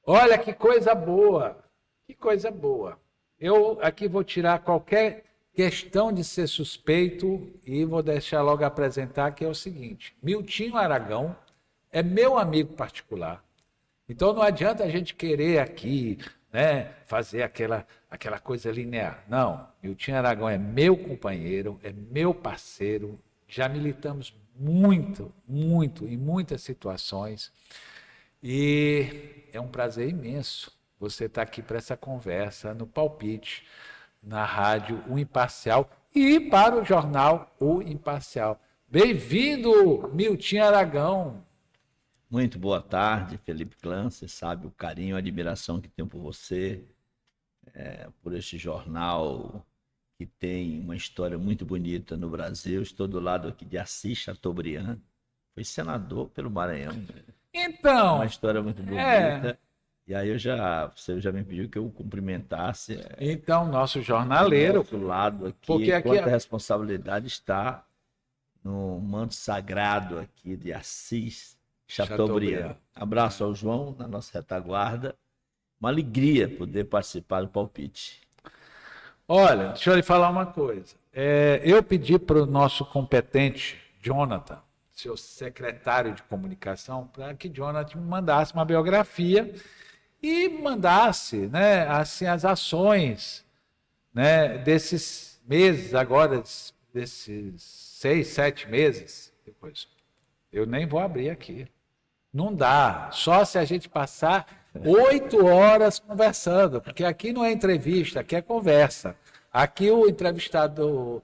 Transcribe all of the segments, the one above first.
Olha que coisa boa, que coisa boa. Eu aqui vou tirar qualquer questão de ser suspeito e vou deixar logo apresentar que é o seguinte: Miltinho Aragão é meu amigo particular. Então não adianta a gente querer aqui, né, fazer aquela coisa linear. Não, Miltinho Aragão é meu companheiro, é meu parceiro. Já militamos muito, muito, em muitas situações. E é um prazer imenso você estar aqui para essa conversa no Palpite, na rádio O Imparcial e para o jornal O Imparcial. Bem-vindo, Milton Aragão. Muito boa tarde, Felipe Clã. Você sabe o carinho, a admiração que tenho por você, por este jornal que tem uma história muito bonita no Brasil. Estou do lado aqui de Assis Chateaubriand, foi senador pelo Maranhão. Uma Então, história muito é, bonita. E aí você já me pediu que eu cumprimentasse então nosso do jornaleiro, nosso lado porque aqui, aqui quanta responsabilidade está no manto sagrado aqui de Assis Chateaubriand. Chateaubriand. Abraço ao João, na nossa retaguarda. Uma alegria poder participar do palpite. Olha, deixa eu lhe falar uma coisa. Eu pedi para o nosso competente Jonathan, seu secretário de comunicação, para que Jonathan me mandasse uma biografia e mandasse, né, assim, as ações, né, desses meses agora, desses 6, 7 meses. Depois, eu nem vou abrir aqui. Não dá. Só se a gente passar 8 horas conversando, porque aqui não é entrevista, aqui é conversa. Aqui o entrevistado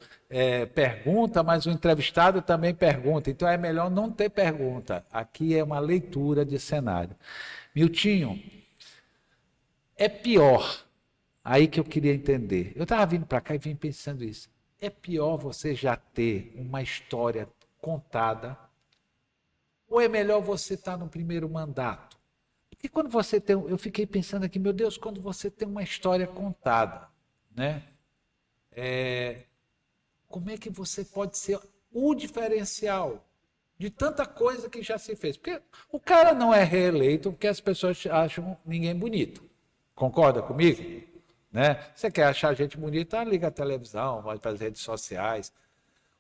pergunta, mas o entrevistado também pergunta. Então é melhor não ter pergunta. Aqui é uma leitura de cenário. Miltinho, é pior. Aí que eu queria entender. Eu estava vindo para cá e vim pensando isso. É pior você já ter uma história contada ou é melhor você estar no primeiro mandato? Porque quando você tem, eu fiquei pensando aqui, meu Deus, quando você tem uma história contada, né? Como é que você pode ser o diferencial de tanta coisa que já se fez? Porque o cara não é reeleito porque as pessoas acham ninguém bonito. Concorda comigo? Né? Você quer achar gente bonita, liga a televisão, vai para as redes sociais.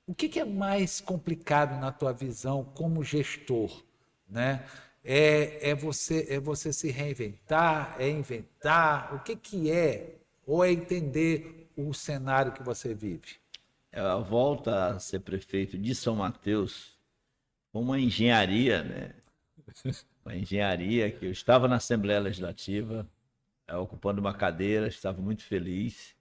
O que é mais complicado na tua visão como gestor, né? É você se reinventar, é inventar, o que é? Ou é entender o cenário que você vive? A volta a ser prefeito de São Mateus foi uma engenharia, né? Uma engenharia que eu estava na Assembleia Legislativa, ocupando uma cadeira, estava muito feliz.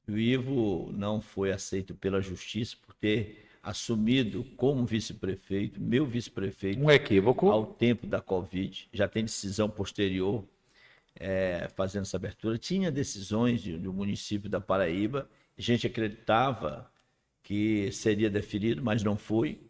E o Ivo não foi aceito pela Justiça por ter assumido como vice-prefeito, meu vice-prefeito, Um ao equívoco. tempo da Covid. Já tem decisão posterior fazendo essa abertura. Tinha decisões do município da Paraíba, a gente acreditava que seria deferido, mas não foi.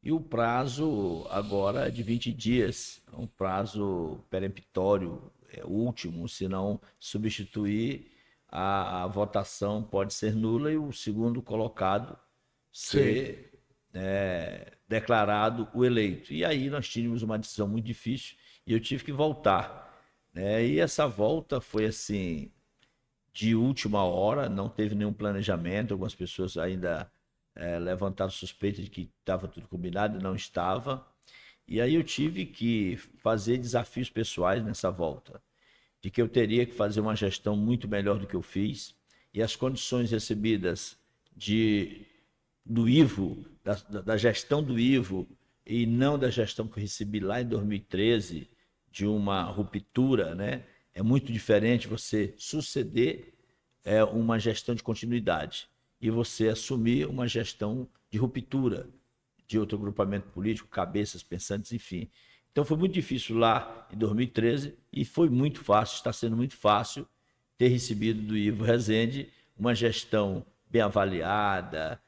E o prazo agora é de 20 dias, é um prazo peremptório, último, se não substituir, a votação pode ser nula e o segundo colocado Sim. ser declarado o eleito. E aí nós tínhamos uma decisão muito difícil e eu tive que voltar. Né? E essa volta foi assim, de última hora, não teve nenhum planejamento, algumas pessoas ainda levantaram suspeita de que estava tudo combinado, não estava. E aí eu tive que fazer desafios pessoais nessa volta, de que eu teria que fazer uma gestão muito melhor do que eu fiz, e as condições recebidas de, do Ivo, da gestão do Ivo, e não da gestão que eu recebi lá em 2013, de uma ruptura, né? É muito diferente você suceder uma gestão de continuidade e você assumir uma gestão de ruptura de outro agrupamento político, cabeças pensantes, enfim. Então foi muito difícil lá em 2013 e foi muito fácil, está sendo muito fácil ter recebido do Ivo Rezende uma gestão bem avaliada,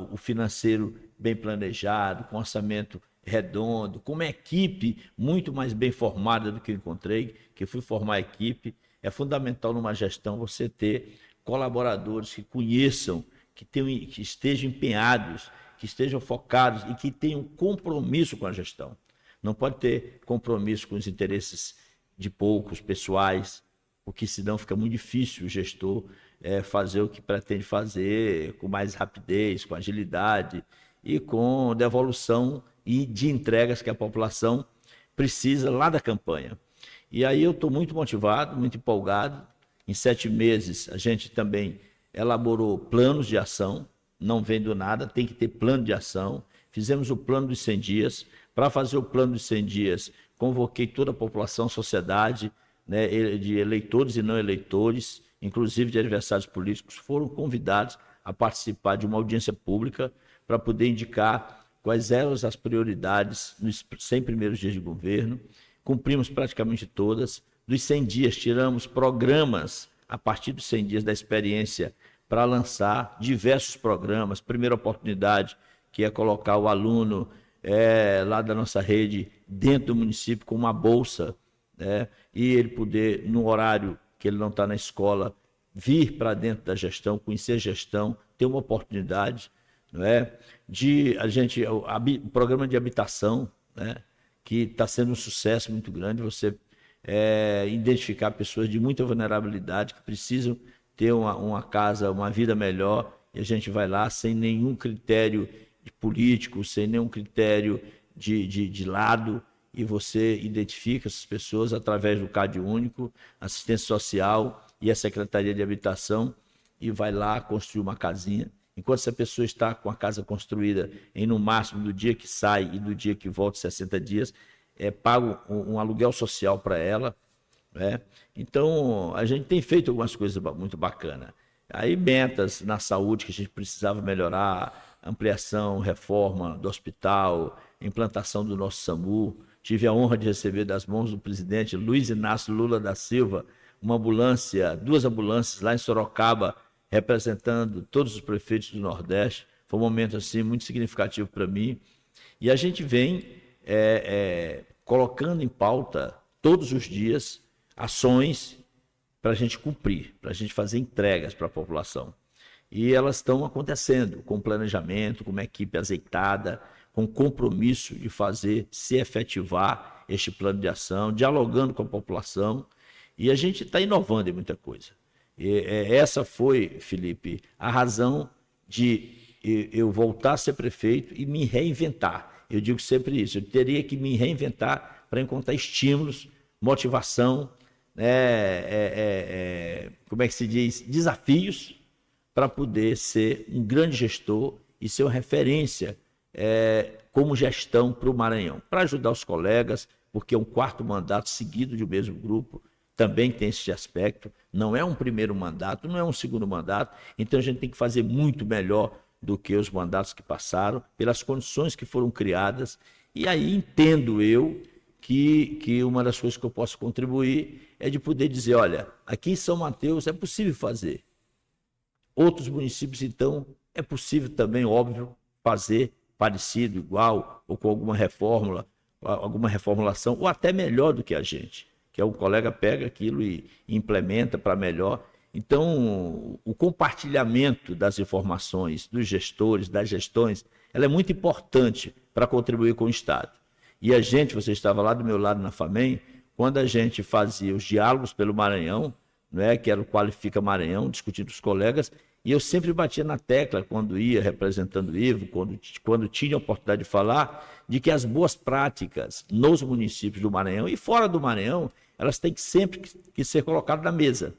o financeiro bem planejado, com orçamento redondo, com uma equipe muito mais bem formada do que eu encontrei, que eu fui formar a equipe. É fundamental numa gestão você ter colaboradores que conheçam, que estejam empenhados, que estejam focados e que tenham compromisso com a gestão. não pode ter compromisso com os interesses de poucos, pessoais, porque senão fica muito difícil o gestor fazer o que pretende fazer com mais rapidez, com agilidade e com devolução e de entregas que a população precisa lá da campanha. E aí eu estou muito motivado, muito empolgado. Em 7 meses a gente também elaborou planos de ação, não vem do nada, tem que ter plano de ação. Fizemos o plano dos 100 dias. Para fazer o plano dos 100 dias, convoquei toda a população, sociedade, né, de eleitores e não eleitores, inclusive de adversários políticos, foram convidados a participar de uma audiência pública para poder indicar quais eram as prioridades nos 100 primeiros dias de governo. Cumprimos praticamente todas. Dos 100 dias, tiramos programas a partir dos 100 dias da experiência para lançar diversos programas. Primeira oportunidade, que é colocar o aluno lá da nossa rede dentro do município com uma bolsa, né, e ele poder, no horário que ele não está na escola, vir para dentro da gestão, conhecer a gestão, ter uma oportunidade, não é? O programa de habitação, né, que está sendo um sucesso muito grande, você identificar pessoas de muita vulnerabilidade que precisam ter uma casa, uma vida melhor, e a gente vai lá sem nenhum critério político, sem nenhum critério de lado, e você identifica essas pessoas através do CAD único, assistência social e a Secretaria de Habitação, e vai lá construir uma casinha. Enquanto essa pessoa está com a casa construída, no máximo do dia que sai e do dia que volta, 60 dias, pago um aluguel social para ela, né? Então, a gente tem feito algumas coisas muito bacanas. Aí, metas na saúde que a gente precisava melhorar, ampliação, reforma do hospital, implantação do nosso SAMU. Tive a honra de receber das mãos do presidente Luiz Inácio Lula da Silva uma ambulância, 2 ambulâncias lá em Sorocaba, representando todos os prefeitos do Nordeste. Foi um momento assim muito significativo para mim. E a gente vem colocando em pauta todos os dias ações para a gente cumprir, para a gente fazer entregas para a população. E elas estão acontecendo com planejamento, com uma equipe azeitada, com compromisso de fazer se efetivar este plano de ação, dialogando com a população, e a gente está inovando em muita coisa. Essa foi, Felipe, a razão de eu voltar a ser prefeito e me reinventar. Eu digo sempre isso, eu teria que me reinventar para encontrar estímulos, motivação, como é que se diz? Desafios para poder ser um grande gestor e ser uma referência como gestão para o Maranhão, para ajudar os colegas, porque é um 4º mandato seguido de um mesmo grupo, também tem esse aspecto, não é um primeiro mandato, não é um 2º mandato, então a gente tem que fazer muito melhor do que os mandatos que passaram, pelas condições que foram criadas, e aí entendo eu que uma das coisas que eu posso contribuir é de poder dizer, olha, aqui em São Mateus é possível fazer. Outros municípios, então, é possível também, óbvio, fazer parecido, igual, ou com alguma reformulação, ou até melhor do que a gente, que é o colega pega aquilo e implementa para melhor. Então, o compartilhamento das informações dos gestores, das gestões, ela é muito importante para contribuir com o Estado. E a gente, você estava lá do meu lado na FAMEM, quando a gente fazia os diálogos pelo Maranhão, que era o Qualifica Maranhão, discutindo com os colegas, e eu sempre batia na tecla, quando ia representando o Ivo, quando tinha a oportunidade de falar, de que as boas práticas nos municípios do Maranhão e fora do Maranhão, elas têm que sempre que ser colocadas na mesa.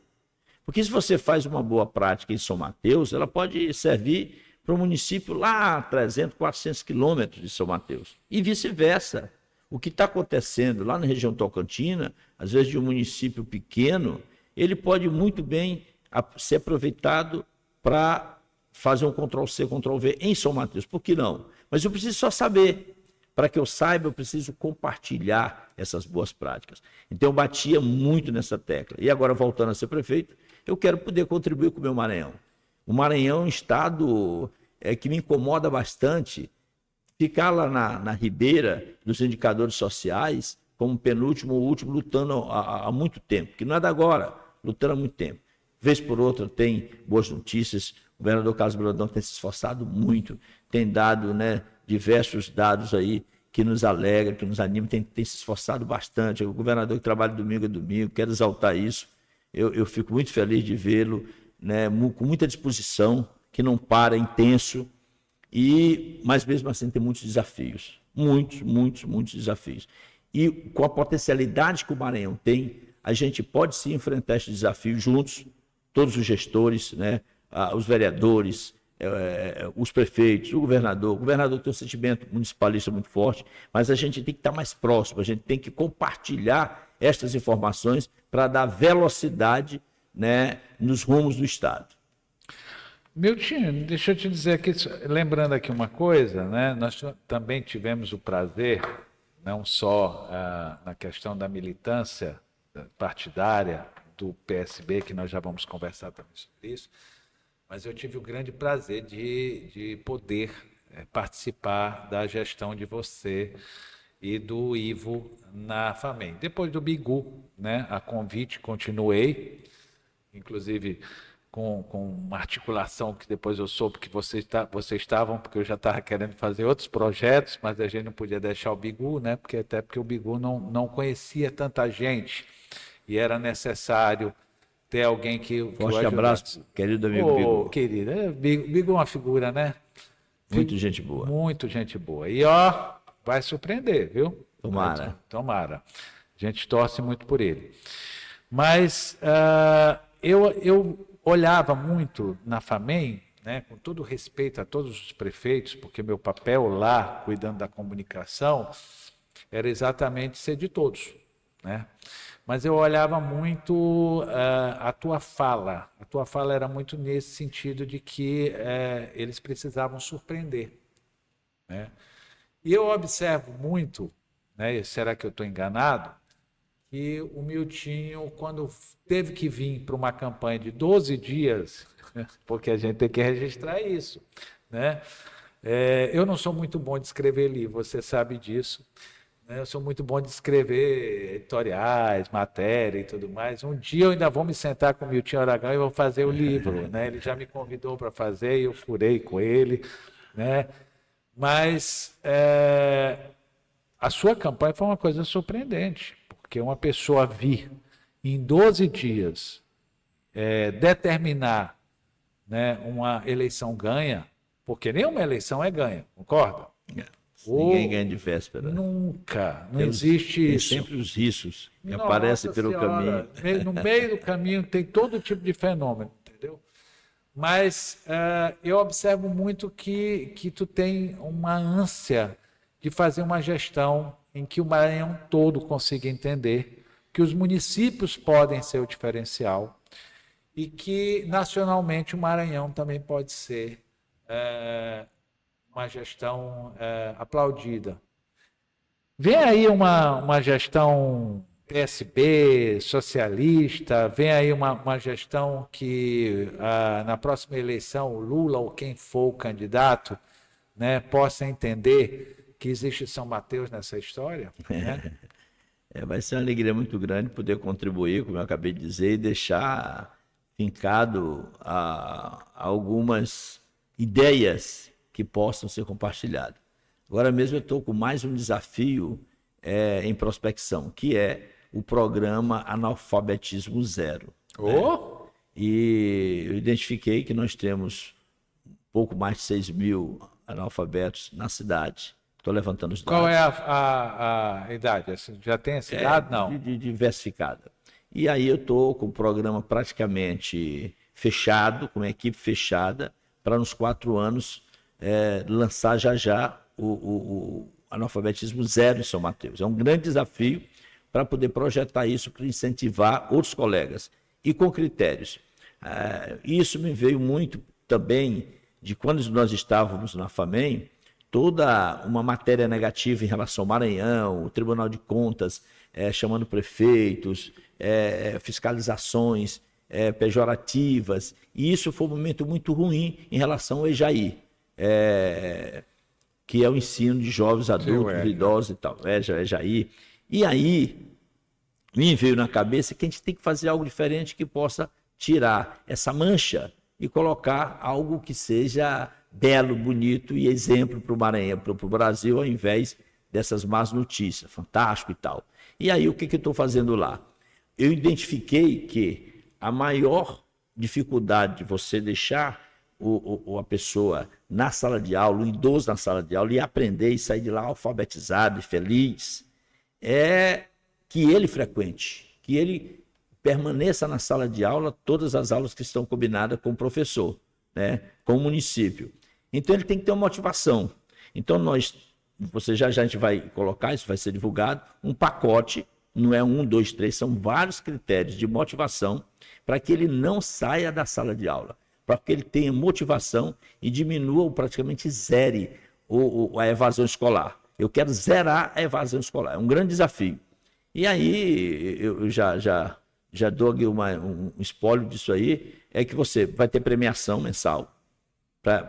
Porque se você faz uma boa prática em São Mateus, ela pode servir para um município lá a 300, 400 quilômetros de São Mateus. E vice-versa. O que está acontecendo lá na região Tocantina, às vezes de um município pequeno, ele pode muito bem ser aproveitado para fazer um Ctrl-C, Ctrl-V em São Mateus. Por que não? Mas eu preciso só saber. Para que eu saiba, eu preciso compartilhar essas boas práticas. Então, eu batia muito nessa tecla. E agora, voltando a ser prefeito, eu quero poder contribuir com o meu Maranhão. O Maranhão é um estado que me incomoda bastante. Ficar lá na ribeira dos indicadores sociais, como penúltimo ou último, lutando há muito tempo, que não é da agora, lutando há muito tempo. Vez por outra tem boas notícias, o governador Carlos Brandão tem se esforçado muito, tem dado diversos dados aí que nos alegra, que nos anima, tem se esforçado bastante. O governador que trabalha domingo a domingo, quero exaltar isso. Eu fico muito feliz de vê-lo, né, com muita disposição, que não para, é intenso, mas mesmo assim tem muitos desafios. Muitos desafios. E com a potencialidade que o Maranhão tem, a gente pode sim enfrentar esses desafios juntos, todos os gestores, né, os vereadores, os prefeitos, o governador. O governador tem um sentimento municipalista muito forte, mas a gente tem que estar mais próximo, a gente tem que compartilhar estas informações para dar velocidade, né, nos rumos do Estado. Milton, deixa eu te dizer aqui, lembrando aqui uma coisa, né? Nós também tivemos o prazer, não só na questão da militância partidária do PSB, que nós já vamos conversar também sobre isso, mas eu tive o grande prazer de poder participar da gestão de você e do Ivo na FAMEM. Depois do Bigu, né, a convite, continuei, inclusive com uma articulação que depois eu soube que vocês estavam, porque eu já estava querendo fazer outros projetos, mas a gente não podia deixar o Bigu, né, até porque o Bigu não conhecia tanta gente e era necessário ter alguém que Forte abraço, querido amigo Bigu. Querido, Bigu é uma figura, né? Muito gente boa. Muito gente boa. E vai surpreender, viu? Tomara. Tomara. A gente torce muito por ele. Mas eu olhava muito na FAMEM, né, com todo respeito a todos os prefeitos, porque meu papel lá, cuidando da comunicação, era exatamente ser de todos, né? Mas eu olhava muito a tua fala. A tua fala era muito nesse sentido de que eles precisavam surpreender, né? E eu observo muito, né, será que eu estou enganado, que o Miltinho, quando teve que vir para uma campanha de 12 dias, porque a gente tem que registrar isso, né? Eu não sou muito bom de escrever livro, você sabe disso. Eu sou muito bom de escrever editoriais, matéria e tudo mais. Um dia eu ainda vou me sentar com o Milton Aragão e vou fazer o livro, né? Ele já me convidou para fazer e eu furei com ele, né? Mas a sua campanha foi uma coisa surpreendente, porque uma pessoa vir em 12 dias determinar, né, uma eleição ganha, porque nenhuma eleição é ganha, concorda? Ninguém ganha de véspera. Nunca, não existe isso. Tem sempre os riscos que aparecem pelo caminho. No meio do caminho tem todo tipo de fenômeno, entendeu? Mas eu observo muito que tu tem uma ânsia de fazer uma gestão em que o Maranhão todo consiga entender que os municípios podem ser o diferencial e que nacionalmente o Maranhão também pode ser uma gestão aplaudida. Vem aí uma gestão PSB, socialista, vem aí uma gestão que na próxima eleição o Lula ou quem for o candidato, né, possa entender que existe São Mateus nessa história, né? Vai ser uma alegria muito grande poder contribuir, como eu acabei de dizer, e deixar fincado algumas ideias que possam ser compartilhadas. Agora mesmo eu estou com mais um desafio em prospecção, que é o programa Analfabetismo Zero. Né? E eu identifiquei que nós temos pouco mais de 6 mil analfabetos na cidade. Estou levantando os dados. Qual é a idade? Já tem essa idade? Não. Diversificada. E aí eu estou com o programa praticamente fechado, com uma equipe fechada, para nos 4 anos lançar já o analfabetismo zero em São Mateus. É um grande desafio para poder projetar isso, para incentivar outros colegas. E com critérios. Isso me veio muito também de quando nós estávamos na FAMEM, toda uma matéria negativa em relação ao Maranhão, o Tribunal de Contas chamando prefeitos, fiscalizações pejorativas, e isso foi um momento muito ruim em relação ao EJAI, que é o ensino de jovens, adultos, idosos e tal, EJAI. E aí me veio na cabeça que a gente tem que fazer algo diferente que possa tirar essa mancha e colocar algo que seja belo, bonito e exemplo para o Maranhão, para o Brasil, ao invés dessas más notícias, fantástico e tal. E aí o que eu estou fazendo lá? Eu identifiquei que a maior dificuldade de você deixar a pessoa na sala de aula, o idoso na sala de aula, e aprender e sair de lá alfabetizado e feliz, é que ele frequente, que ele permaneça na sala de aula, todas as aulas que estão combinadas com o professor, né, com o município. Então ele tem que ter uma motivação. Então a gente vai colocar, isso vai ser divulgado, um pacote, não é 1, 2, 3, são vários critérios de motivação para que ele não saia da sala de aula, para que ele tenha motivação e diminua ou praticamente zere a evasão escolar. Eu quero zerar a evasão escolar, é um grande desafio. E aí eu já dou aqui um espólio disso aí, é que você vai ter premiação mensal para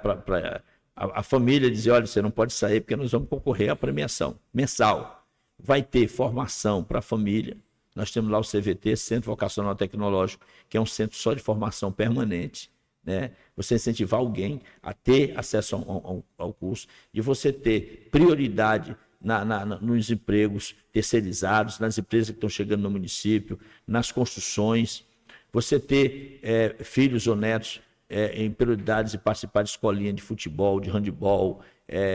a família dizer, olha, você não pode sair porque nós vamos concorrer à premiação mensal. Vai ter formação para a família, nós temos lá o CVT, Centro Vocacional Tecnológico, que é um centro só de formação permanente, né? Você incentivar alguém a ter acesso ao curso, e você ter prioridade nos empregos terceirizados, nas empresas que estão chegando no município, nas construções, você ter filhos ou netos em prioridades e participar de escolinha de futebol, de handebol,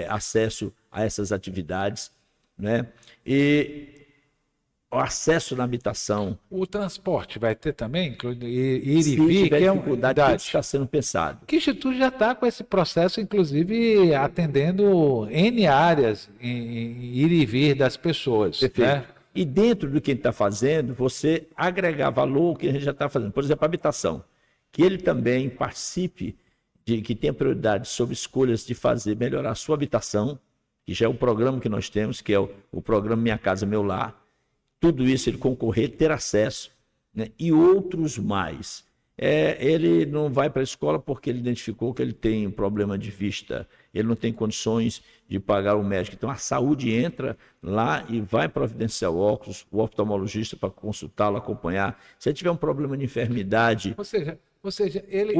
acesso a essas atividades, né? E o acesso na habitação. O transporte vai ter também, ir e Se vir, tiver que é dificuldade, tudo está sendo pensado. Que o Instituto já está com esse processo, inclusive atendendo N áreas em ir e vir das pessoas. Perfeito. Né? E dentro do que a gente está fazendo, você agregar valor ao que a gente já está fazendo. Por exemplo, a habitação. Que ele também participe, que tenha prioridade sobre escolhas de melhorar a sua habitação, que já é o programa que nós temos, que é o programa Minha Casa Meu Lar. Tudo isso ele concorrer, ter acesso, né? E outros mais. Ele não vai para a escola porque ele identificou que ele tem um problema de vista, ele não tem condições de pagar o médico. Então a saúde entra lá e vai providenciar o óculos, o oftalmologista para consultá-lo, acompanhar. Se ele tiver um problema de enfermidade... Ou seja, ele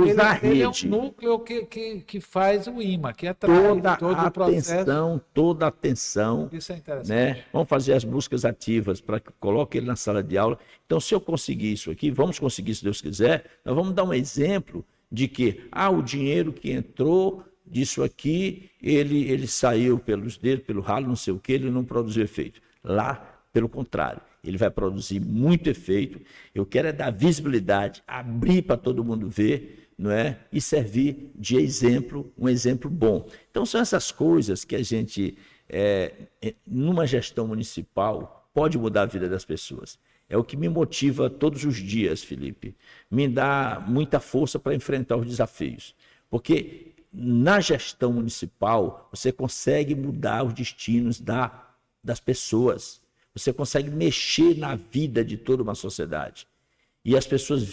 é um núcleo que faz o IMA, que atrai todo o processo. Toda a atenção. Isso é interessante. Né? Vamos fazer as buscas ativas para que coloque ele na sala de aula. Então, se eu conseguir isso aqui, vamos conseguir, se Deus quiser, nós vamos dar um exemplo de que o dinheiro que entrou disso aqui, ele saiu pelos dedos, pelo ralo, não sei o que, ele não produziu efeito. Lá, pelo contrário, ele vai produzir muito efeito. Eu quero dar visibilidade, abrir para todo mundo ver, não é? E servir de exemplo, um exemplo bom. Então são essas coisas que a gente, numa gestão municipal, pode mudar a vida das pessoas. É o que me motiva todos os dias, Felipe. Me dá muita força para enfrentar os desafios. Porque na gestão municipal, você consegue mudar os destinos das pessoas. Você consegue mexer na vida de toda uma sociedade. E as pessoas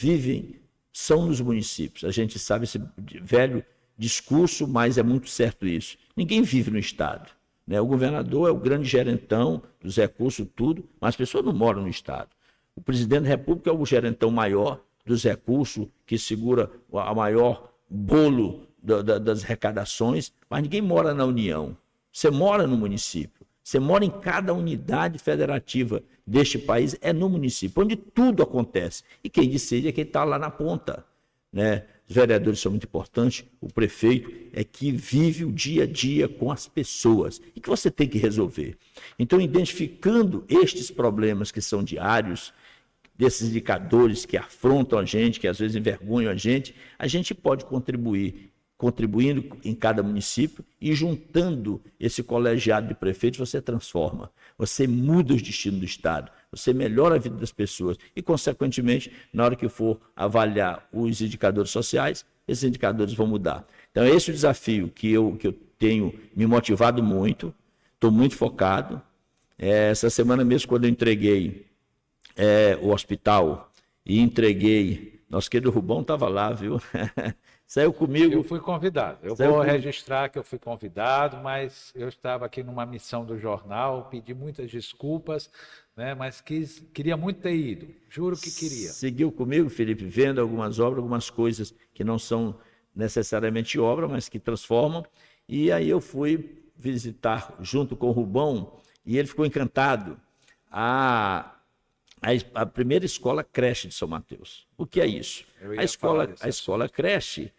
são nos municípios. A gente sabe esse velho discurso, mas é muito certo isso. Ninguém vive no Estado. Né? O governador é o grande gerentão dos recursos, tudo, mas as pessoas não moram no Estado. O presidente da República é o gerentão maior dos recursos, que segura a maior bolo das arrecadações, mas ninguém mora na União. Você mora no município. Você mora em cada unidade federativa deste país, é no município, onde tudo acontece. E quem decide é quem está lá na ponta. Né? Os vereadores são muito importantes, o prefeito é que vive o dia a dia com as pessoas e que você tem que resolver. Então, identificando estes problemas que são diários, desses indicadores que afrontam a gente, que às vezes envergonham a gente pode contribuindo em cada município e juntando esse colegiado de prefeitos, você transforma, você muda os destinos do Estado, você melhora a vida das pessoas e, consequentemente, na hora que for avaliar os indicadores sociais, esses indicadores vão mudar. Então, esse é o desafio que eu tenho me motivado muito, estou muito focado. Essa semana mesmo, quando eu entreguei o hospital e entreguei... Nosso querido Rubão estava lá, viu? Saiu comigo. Eu fui convidado. Eu vou registrar que eu fui convidado, mas eu estava aqui numa missão do jornal, pedi muitas desculpas, né? Mas queria muito ter ido. Juro que queria. Seguiu comigo, Felipe, vendo algumas obras, algumas coisas que não são necessariamente obra, mas que transformam. E aí eu fui visitar junto com o Rubão E ele ficou encantado. A primeira escola creche de São Mateus. O que é isso? A escola creche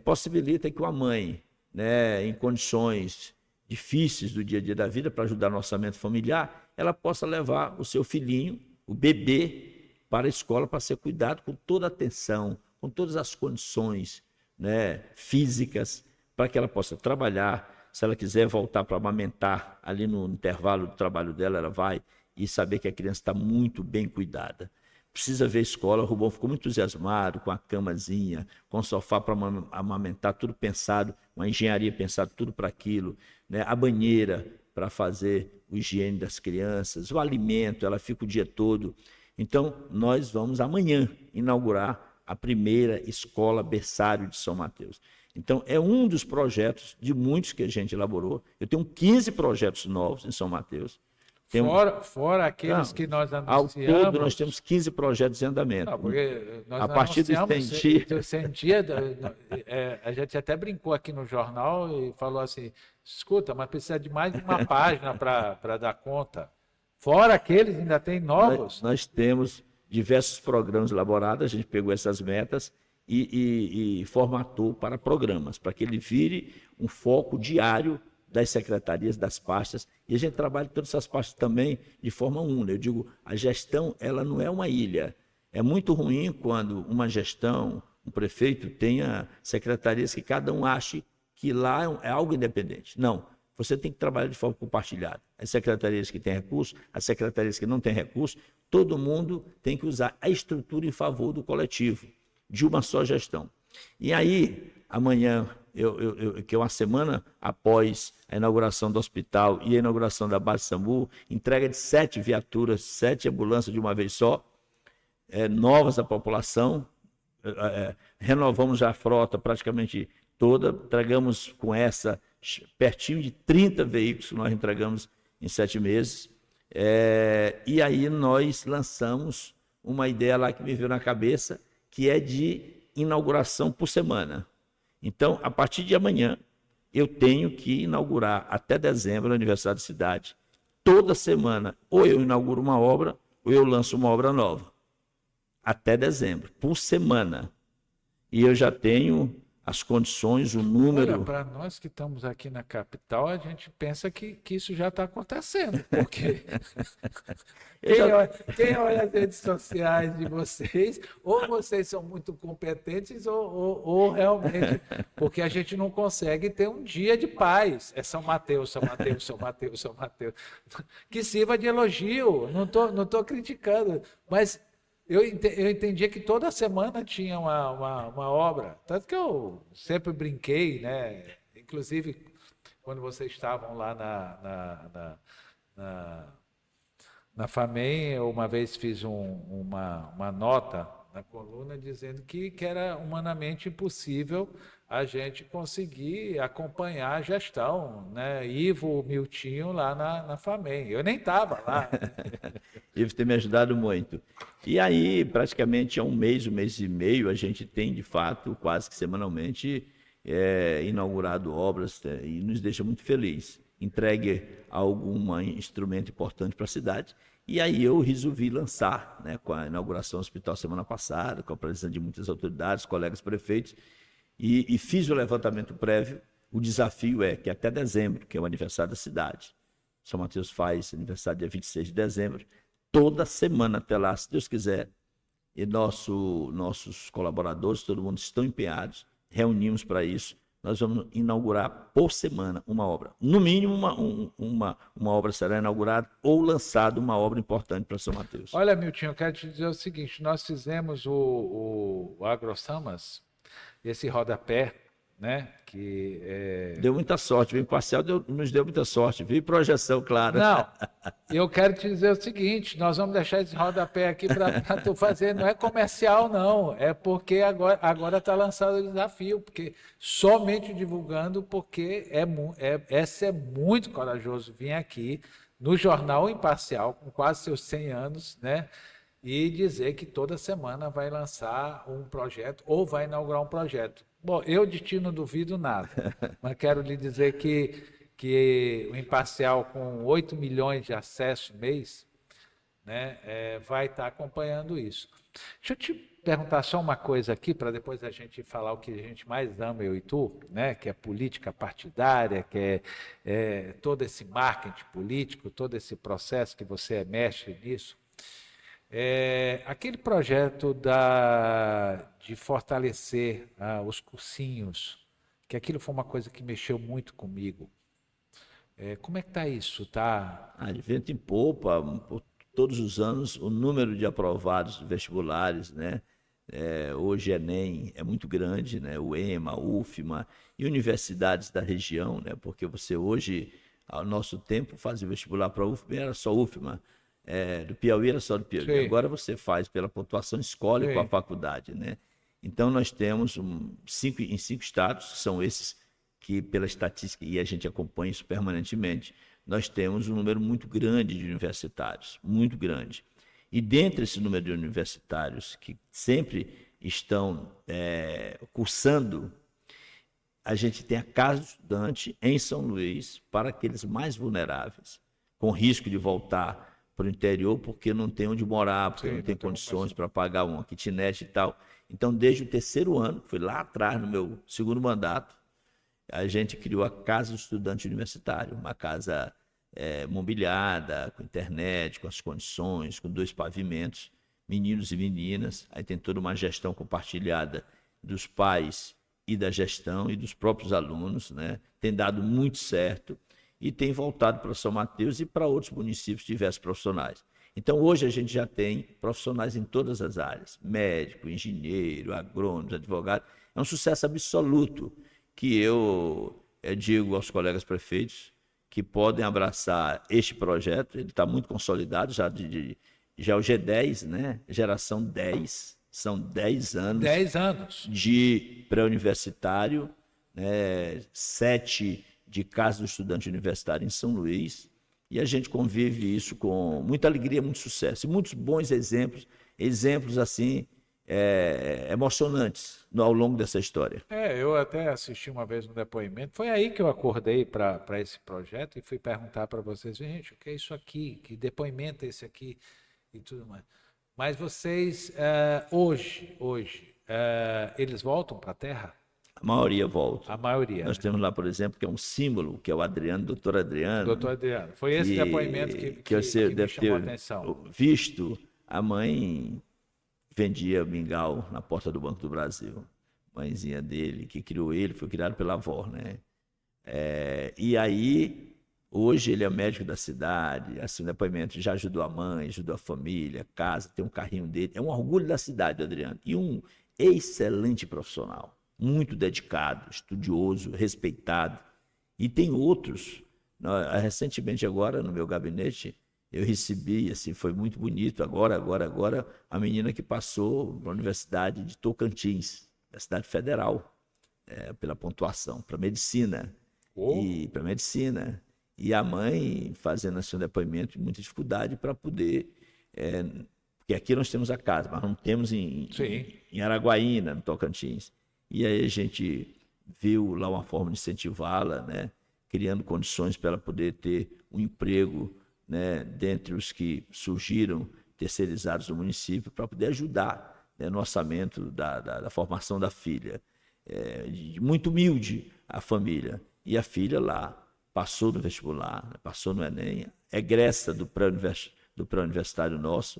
possibilita que uma mãe, né, em condições difíceis do dia a dia da vida, para ajudar no orçamento familiar, ela possa levar o seu filhinho, o bebê, para a escola para ser cuidado com toda a atenção, com todas as condições, né, físicas, para que ela possa trabalhar. Se ela quiser voltar para amamentar ali no intervalo do trabalho dela, ela vai, e saber que a criança está muito bem cuidada. Precisa ver a escola. O Rubão ficou muito entusiasmado com a camazinha, com o sofá para amamentar, tudo pensado, uma engenharia pensada tudo para aquilo, né? A banheira para fazer o higiene das crianças, o alimento, ela fica o dia todo. Então, nós vamos amanhã inaugurar a primeira escola berçário de São Mateus. Então, é um dos projetos de muitos que a gente elaborou. Eu tenho 15 projetos novos em São Mateus. Fora aqueles que nós anunciamos. Ao todo, nós temos 15 projetos em andamento. Não, porque nós a partir do a gente até brincou aqui no jornal e falou assim, escuta, mas precisa de mais de uma página para dar conta. Fora aqueles, ainda tem novos. Nós temos diversos programas elaborados, a gente pegou essas metas e formatou para programas, para que ele vire um foco diário das secretarias, das pastas, e a gente trabalha todas essas pastas também de forma única. Eu digo, a gestão, ela não é uma ilha. É muito ruim quando uma gestão, um prefeito, tenha secretarias que cada um ache que lá é algo independente. Não, você tem que trabalhar de forma compartilhada. As secretarias que têm recursos, as secretarias que não têm recursos, todo mundo tem que usar a estrutura em favor do coletivo, de uma só gestão. E aí, amanhã, que é uma semana após a inauguração do hospital e a inauguração da base SAMU, entrega de 7 viaturas, 7 ambulâncias de uma vez só, novas à população, renovamos já a frota praticamente toda, entregamos com essa pertinho de 30 veículos que nós entregamos em 7 meses, e aí nós lançamos uma ideia lá que me veio na cabeça, que é de inauguração por semana. Então, a partir de amanhã, eu tenho que inaugurar até dezembro a Universidade da Cidade. Toda semana, ou eu inauguro uma obra, ou eu lanço uma obra nova. Até dezembro, por semana. E eu já tenho as condições, o número... Olha, para nós que estamos aqui na capital, a gente pensa que isso já está acontecendo, porque quem olha as redes sociais de vocês, ou vocês são muito competentes, ou realmente, porque a gente não consegue ter um dia de paz. É São Mateus, São Mateus, São Mateus, São Mateus. Que sirva de elogio, não tô criticando, mas... Eu entendia que toda semana tinha uma obra, tanto que eu sempre brinquei, né? Inclusive, quando vocês estavam lá na FAMEM, eu uma vez fiz uma nota na coluna dizendo que era humanamente impossível a gente conseguir acompanhar a gestão, né? Ivo, Miltinho lá na FAMEM. Eu nem estava lá. Ivo tem me ajudado muito. E aí, praticamente há um mês e meio, a gente tem, de fato, quase que semanalmente, inaugurado obras, e nos deixa muito feliz. Entregue algum instrumento importante para a cidade. E aí eu resolvi lançar, né, com a inauguração do hospital semana passada, com a presença de muitas autoridades, colegas prefeitos, e fiz o levantamento prévio. O desafio é que até dezembro, que é o aniversário da cidade, São Mateus faz aniversário dia 26 de dezembro, toda semana até lá, se Deus quiser, e nossos colaboradores, todo mundo estão empenhados, reunimos para isso, nós vamos inaugurar por semana uma obra. No mínimo, uma obra será inaugurada ou lançada uma obra importante para São Mateus. Olha, Milton, eu quero te dizer o seguinte, nós fizemos o AgroSamas, esse rodapé, né? Deu muita sorte, o imparcial nos deu muita sorte, viu? Projeção, claro. Não, eu quero te dizer o seguinte, nós vamos deixar esse rodapé aqui para tu fazer, não é comercial não, é porque agora está lançado o desafio, porque somente divulgando, porque é muito corajoso vir aqui no Jornal Imparcial, com quase seus 100 anos, né? E dizer que toda semana vai lançar um projeto ou vai inaugurar um projeto. Bom, eu de ti não duvido nada, mas quero lhe dizer que que o Imparcial, com 8 milhões de acessos mês, né, vai estar acompanhando isso. Deixa eu te perguntar só uma coisa aqui, para depois a gente falar o que a gente mais ama, eu e tu, né, que é política partidária, que é todo esse marketing político, todo esse processo que você é mestre nisso. Aquele projeto de fortalecer os cursinhos, que aquilo foi uma coisa que mexeu muito comigo. Como é que está isso? Tá? De vento em popa, todos os anos, o número de aprovados vestibulares, né? Hoje Enem é muito grande, né? O EMA, a UFMA e universidades da região, né? Porque você hoje, ao nosso tempo, fazia vestibular para a UFMA, era só UFMA. Do Piauí era só do Piauí. Sim. Agora você faz pela pontuação, escolhe Sim. com a faculdade, né? Então nós temos em 5 estados, que são esses que pela estatística, e a gente acompanha isso permanentemente, nós temos um número muito grande de universitários, muito grande. E dentre esse número de universitários que sempre estão cursando, a gente tem a Casa do Estudante em São Luís para aqueles mais vulneráveis, com risco de voltar para o interior porque não tem onde morar, porque não tem condições para pagar uma kitnet e tal. Então, desde o 3º ano, foi lá atrás, no meu 2º mandato, a gente criou a Casa do Estudante Universitário, uma casa mobiliada, com internet, com as condições, com 2 pavimentos, meninos e meninas. Aí tem toda uma gestão compartilhada dos pais e da gestão e dos próprios alunos, né? Tem dado muito certo e tem voltado para São Mateus e para outros municípios diversos profissionais. Então, hoje a gente já tem profissionais em todas as áreas, médico, engenheiro, agrônomo, advogado. É um sucesso absoluto que eu digo aos colegas prefeitos que podem abraçar este projeto. Ele está muito consolidado, já é o G10, né? Geração 10, são 10 anos. 10 anos. De pré-universitário, né? 7 de Casa do Estudante Universitário em São Luís, e a gente convive isso com muita alegria, muito sucesso, e muitos bons exemplos assim, emocionantes ao longo dessa história. Eu até assisti uma vez um depoimento, foi aí que eu acordei para esse projeto e fui perguntar para vocês, gente, o que é isso aqui? Que depoimento é esse aqui? E tudo mais. Mas vocês, hoje, eles voltam para a Terra? A maioria volta. A maioria. Nós temos lá, por exemplo, que é um símbolo, que é o Adriano, doutor Adriano. Doutor Adriano. Foi esse depoimento que você me deve chamou a ter atenção. visto. A mãe vendia mingau na porta do Banco do Brasil. Mãezinha dele, que criou ele, foi criado pela avó, né? E aí, hoje ele é médico da cidade, assim, o depoimento já ajudou a mãe, ajudou a família, casa, tem um carrinho dele. É um orgulho da cidade, Adriano. E um excelente profissional, muito dedicado, estudioso, respeitado. E tem outros. Recentemente agora, no meu gabinete, eu recebi, assim, foi muito bonito, agora, a menina que passou para a Universidade de Tocantins, da cidade federal, pela pontuação, para medicina. E para medicina. E a mãe fazendo assim um depoimento de muita dificuldade para poder... porque aqui nós temos a casa, mas não temos em Araguaína, no Tocantins. E aí a gente viu lá uma forma de incentivá-la, né? Criando condições para ela poder ter um emprego, né? Dentre os que surgiram terceirizados do município, para poder ajudar, né? No orçamento da formação da filha. Muito humilde a família. E a filha lá passou no vestibular, passou no Enem, egressa do pré-universitário nosso.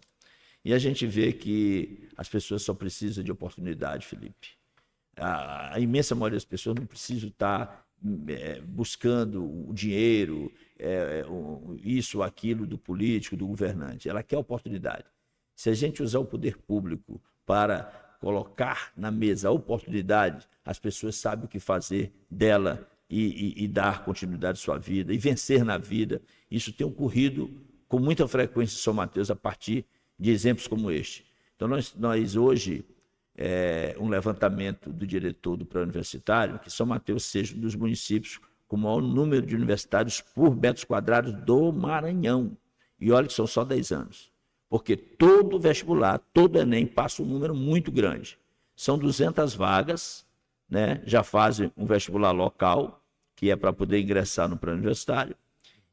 E a gente vê que as pessoas só precisam de oportunidade, Felipe. A imensa maioria das pessoas não precisa estar buscando o dinheiro, isso ou aquilo do político, do governante. Ela quer oportunidade. Se a gente usar o poder público para colocar na mesa a oportunidade, as pessoas sabem o que fazer dela e dar continuidade à sua vida, e vencer na vida. Isso tem ocorrido com muita frequência em São Mateus a partir de exemplos como este. Então, nós hoje... um levantamento do diretor do pré-universitário, que São Mateus seja um dos municípios com o maior número de universitários por metros quadrados do Maranhão. E olha que são só 10 anos. Porque todo vestibular, todo Enem passa um número muito grande. São 200 vagas, né? Já fazem um vestibular local, que é para poder ingressar no pré-universitário.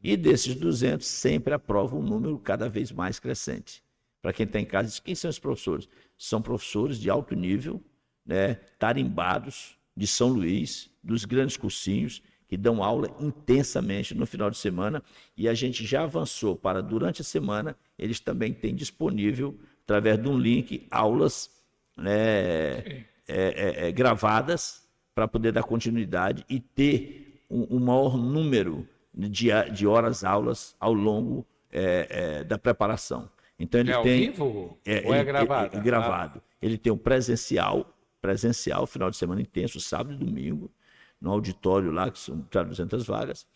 E desses 200, sempre aprova um número cada vez mais crescente. Para quem está em casa, quem são os professores? São professores de alto nível, né, tarimbados de São Luís, dos grandes cursinhos, que dão aula intensamente no final de semana, e a gente já avançou para, durante a semana, eles também têm disponível, através de um link, aulas, né, gravadas, para poder dar continuidade e ter um maior número de horas-aulas ao longo da preparação. Então, ele É ao tem... vivo ou é gravado? Gravado. Ele tem o presencial, final de semana intenso, sábado e domingo, no auditório lá, que são 200 vagas,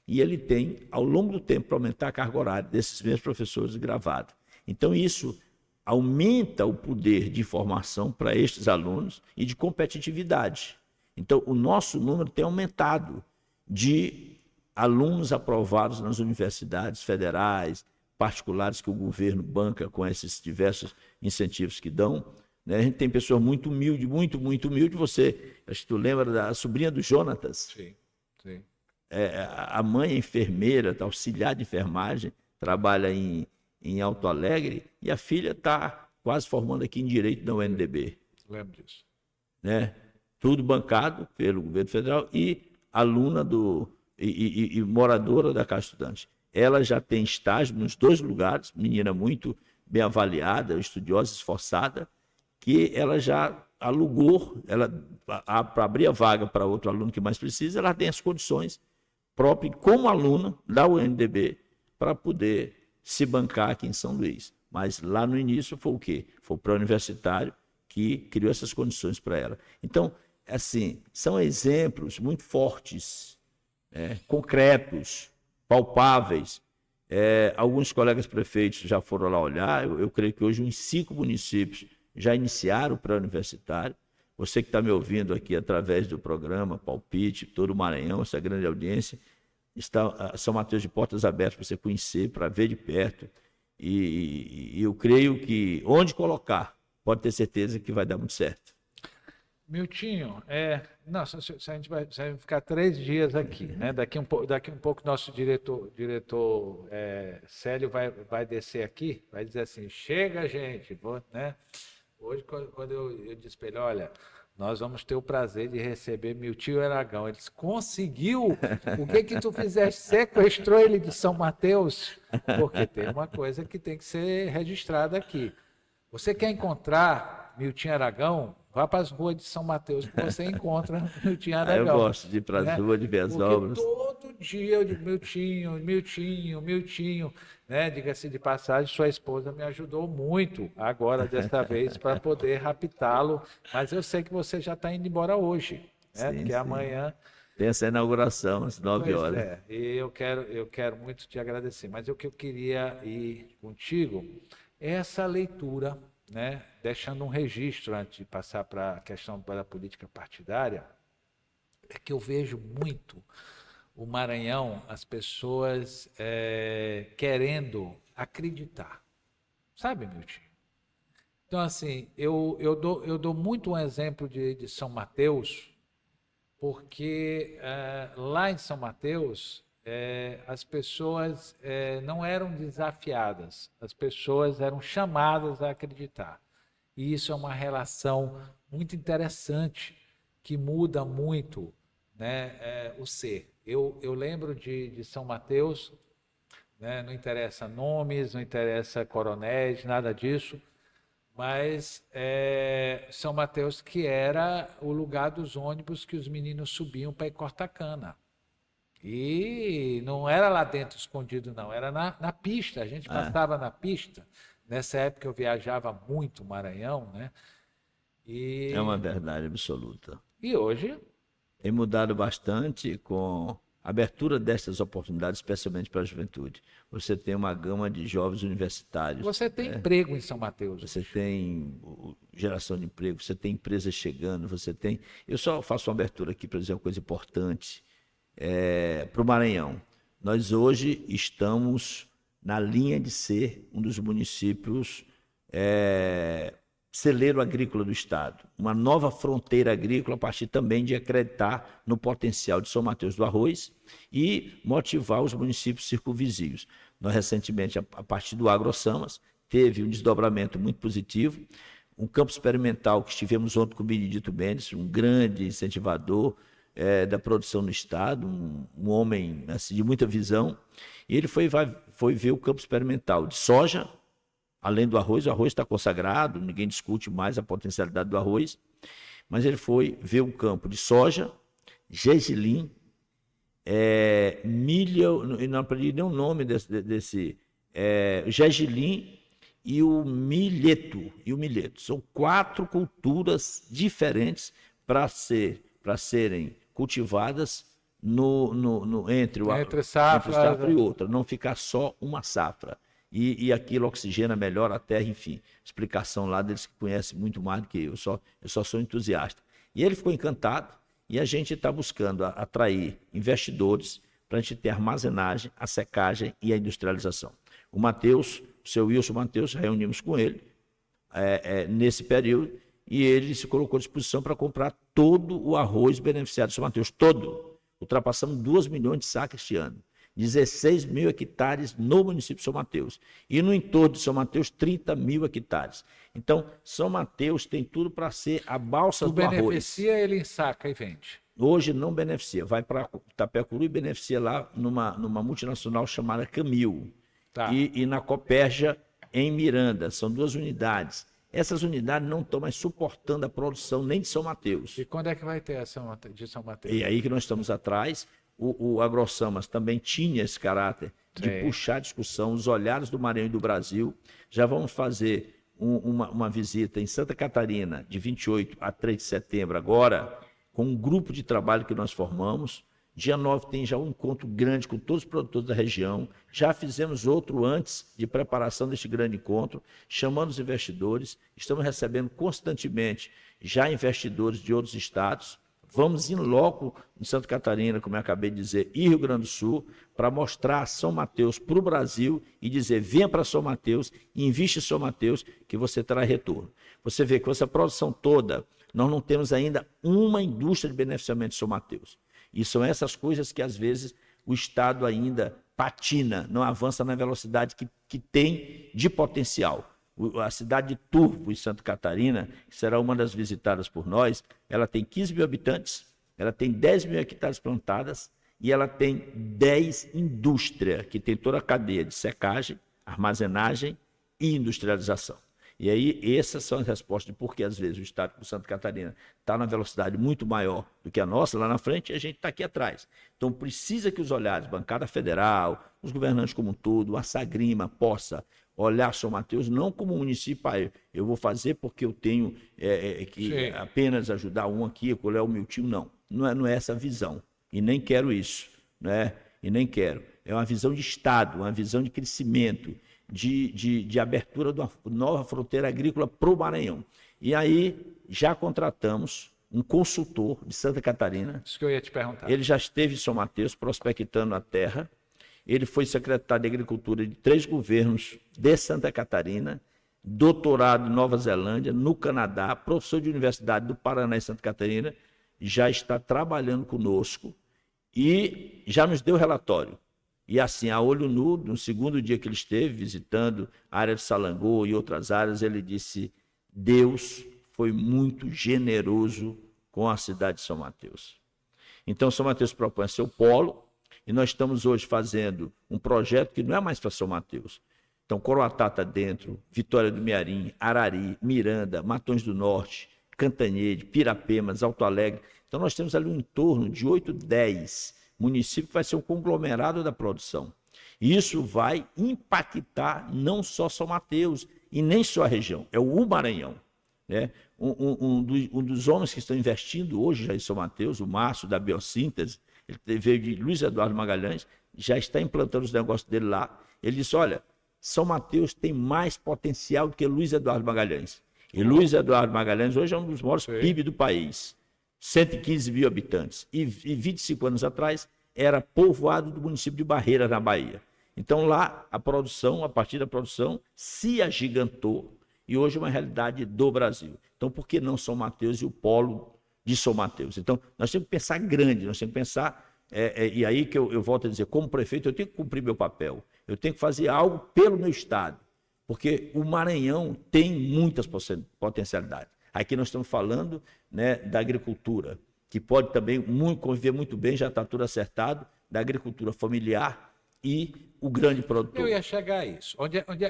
e ele tem, ao longo do tempo, para aumentar a carga horária desses mesmos professores gravado. Então, isso aumenta o poder de informação para estes alunos e de competitividade. Então, o nosso número tem aumentado de alunos aprovados nas universidades federais, particulares que o governo banca com esses diversos incentivos que dão. Né? A gente tem pessoas muito humildes, muito humildes. Você, acho que tu lembra da sobrinha do Jonatas? Sim, sim. A mãe é enfermeira, tá, auxiliar de enfermagem, trabalha em Alto Alegre, e a filha está quase formando aqui em Direito da UNDB. Lembro disso. Né? Tudo bancado pelo governo federal e aluna e moradora da Casa Estudante. Ela já tem estágio nos 2 lugares, menina muito bem avaliada, estudiosa, esforçada, que ela já alugou, para abrir a vaga para outro aluno que mais precisa, ela tem as condições próprias, como aluna da UNDB, para poder se bancar aqui em São Luís. Mas lá no início foi o quê? Foi o pré-universitário que criou essas condições para ela. Então, assim, são exemplos muito fortes, concretos, palpáveis. Alguns colegas prefeitos já foram lá olhar. Eu creio que hoje uns 5 municípios já iniciaram o pré-universitário. Você que está me ouvindo aqui através do programa Palpite, todo o Maranhão, essa grande audiência, está São Mateus de portas abertas para você conhecer, para ver de perto. E eu creio que onde colocar, pode ter certeza que vai dar muito certo. Miltinho, nossa, a gente vai ficar 3 dias aqui, né? Daqui um pouco nosso diretor Célio vai descer aqui, vai dizer assim, chega gente, né? Hoje quando eu disse para ele, olha, nós vamos ter o prazer de receber Miltinho Aragão. Ele disse, conseguiu? O que tu fizeste? Sequestrou ele de São Mateus? Porque tem uma coisa que tem que ser registrada aqui. Você quer encontrar Miltinho Aragão? Vá para as ruas de São Mateus que você encontra Miltinho Aragão. Eu gosto de ir para as ruas de ver as obras. Todo dia eu digo, Miltinho, né? Diga-se de passagem, sua esposa me ajudou muito agora, desta vez, para poder raptá-lo. Mas eu sei que você já está indo embora hoje, né? Sim, porque sim. Amanhã... Tem essa inauguração às 9 horas. E eu quero muito te agradecer. Mas o que eu queria ir contigo é essa leitura, né? Deixando um registro antes de passar para a questão da política partidária, é que eu vejo muito o Maranhão, as pessoas querendo acreditar. Sabe, Milton? Então, assim, eu dou muito um exemplo de São Mateus, porque lá em São Mateus, as pessoas não eram desafiadas, as pessoas eram chamadas a acreditar. E isso é uma relação muito interessante, que muda muito, né, o ser. Eu lembro de São Mateus, né, não interessa nomes, não interessa coronéis, nada disso, mas São Mateus que era o lugar dos ônibus que os meninos subiam para ir cortar cana. E não era lá dentro escondido, não, era na pista, a gente passava na pista. Nessa época eu viajava muito o Maranhão, né? É uma verdade absoluta. E hoje... Tem mudado bastante com a abertura destas oportunidades, especialmente para a juventude. Você tem uma gama de jovens universitários. Você tem emprego em São Mateus. Você tem geração de emprego, você tem empresas chegando, você tem... Eu só faço uma abertura aqui para dizer uma coisa importante para o Maranhão. Nós hoje estamos na linha de ser um dos municípios celeiro agrícola do Estado, uma nova fronteira agrícola a partir também de acreditar no potencial de São Mateus do Arroz e motivar os municípios circunvizinhos. Nós, recentemente, a partir do AgroSamas, teve um desdobramento muito positivo, um campo experimental que estivemos ontem com o Benedito Mendes, um grande incentivador da produção no Estado, um homem assim, de muita visão, e ele foi ver o campo experimental de soja. Além do arroz, o arroz está consagrado, ninguém discute mais a potencialidade do arroz, mas ele foi ver um campo de soja, gergelim, milho, não aprendi nem o nome desse gergelim e o milheto. São 4 culturas diferentes para serem cultivadas entre safra e outra, não ficar só uma safra. E aquilo oxigena melhor a terra, enfim. Explicação lá deles que conhecem muito mais do que eu só sou entusiasta. E ele ficou encantado e a gente está buscando atrair investidores para a gente ter a armazenagem, a secagem e a industrialização. O Matheus, o seu Wilson Matheus, reunimos com ele nesse período e ele se colocou à disposição para comprar todo o arroz beneficiado do São Mateus, todo. Ultrapassamos 2 milhões de sacas este ano. 16 mil hectares no município de São Mateus. E no entorno de São Mateus, 30 mil hectares. Então, São Mateus tem tudo para ser a balsa do arroz. Beneficia, ele ensaca e vende. Hoje não beneficia. Vai para Itapecuru e beneficia lá numa multinacional chamada Camil. Tá. E na Copérgia, em Miranda. São 2 unidades. Essas unidades não estão mais suportando a produção nem de São Mateus. E quando é que vai ter essa de São Mateus? E aí que nós estamos atrás. O AgroSamas também tinha esse caráter de puxar a discussão, os olhares do Maranhão e do Brasil. Já vamos fazer uma visita em Santa Catarina, de 28 a 3 de setembro, agora, com um grupo de trabalho que nós formamos. Dia 9 tem já um encontro grande com todos os produtores da região. Já fizemos outro antes de preparação deste grande encontro, chamando os investidores. Estamos recebendo constantemente já investidores de outros estados. Vamos em loco em Santa Catarina, como eu acabei de dizer, e Rio Grande do Sul, para mostrar São Mateus para o Brasil e dizer, venha para São Mateus, invista em São Mateus, que você terá retorno. Você vê que com essa produção toda, nós não temos ainda uma indústria de beneficiamento de São Mateus. E são essas coisas que, às vezes, o Estado ainda patina, não avança na velocidade que tem de potencial. A cidade de Turvo, em Santa Catarina, que será uma das visitadas por nós, ela tem 15 mil habitantes, ela tem 10 mil hectares plantadas e ela tem 10 indústrias, que tem toda a cadeia de secagem, armazenagem e industrialização. E aí, essas são as respostas de por que, às vezes, o estado de Santa Catarina está na velocidade muito maior do que a nossa, lá na frente, e a gente está aqui atrás. Então, precisa que os olhares, bancada federal, os governantes como um todo, a Sagrima, possa olhar São Mateus não como um município, eu vou fazer porque eu tenho que apenas ajudar um aqui, colher o meu tio, não. Não é essa a visão. E nem quero isso. Né? E nem quero. É uma visão de Estado, uma visão de crescimento, de abertura de uma nova fronteira agrícola para o Maranhão. E aí já contratamos um consultor de Santa Catarina. Isso que eu ia te perguntar. Ele já esteve em São Mateus prospectando a terra. Ele foi secretário de Agricultura de 3 governos de Santa Catarina, doutorado em Nova Zelândia, no Canadá, professor de Universidade do Paraná e Santa Catarina, já está trabalhando conosco e já nos deu relatório. E assim, a olho nu, no segundo dia que ele esteve visitando a área de Salangô e outras áreas, ele disse, Deus foi muito generoso com a cidade de São Mateus. Então, São Mateus propõe seu polo, e nós estamos hoje fazendo um projeto que não é mais para São Mateus. Então, Coroatá está dentro, Vitória do Mearim, Arari, Miranda, Matões do Norte, Cantanhede, Pirapemas, Alto Alegre. Então, nós temos ali um entorno de 8, 10 municípios que vai ser um conglomerado da produção. E isso vai impactar não só São Mateus e nem só a região, é o Maranhão. Né? Um dos homens que estão investindo hoje já em São Mateus, o Márcio da Biossíntese, ele veio de Luiz Eduardo Magalhães, já está implantando os negócios dele lá. Ele disse, olha, São Mateus tem mais potencial do que Luiz Eduardo Magalhães. E Luiz Eduardo Magalhães hoje é um dos maiores PIB do país. 115 mil habitantes. E 25 anos atrás era povoado do município de Barreira, na Bahia. Então lá a produção, a partir da produção, se agigantou e hoje é uma realidade do Brasil. Então, por que não São Mateus e o polo de São Mateus? Então, nós temos que pensar grande, nós temos que pensar, e aí que eu volto a dizer, como prefeito, eu tenho que cumprir meu papel, eu tenho que fazer algo pelo meu estado, porque o Maranhão tem muitas potencialidades. Aqui nós estamos falando, né, da agricultura, que pode também conviver muito bem, já está tudo acertado, da agricultura familiar e o grande produtor. Eu ia chegar a isso.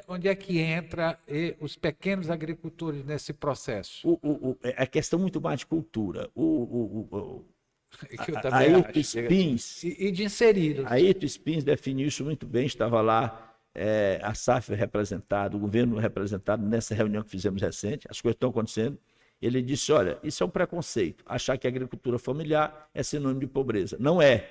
Onde é que entra os pequenos agricultores nesse processo? É questão muito mais de cultura. Que eu também Ayrton acho. Spins, E de inseridos. Ayrton Spins definiu isso muito bem, estava lá, a SAF representado, o governo representado nessa reunião que fizemos recente, as coisas estão acontecendo. Ele disse, olha, isso é um preconceito, achar que a agricultura familiar é sinônimo de pobreza. Não é.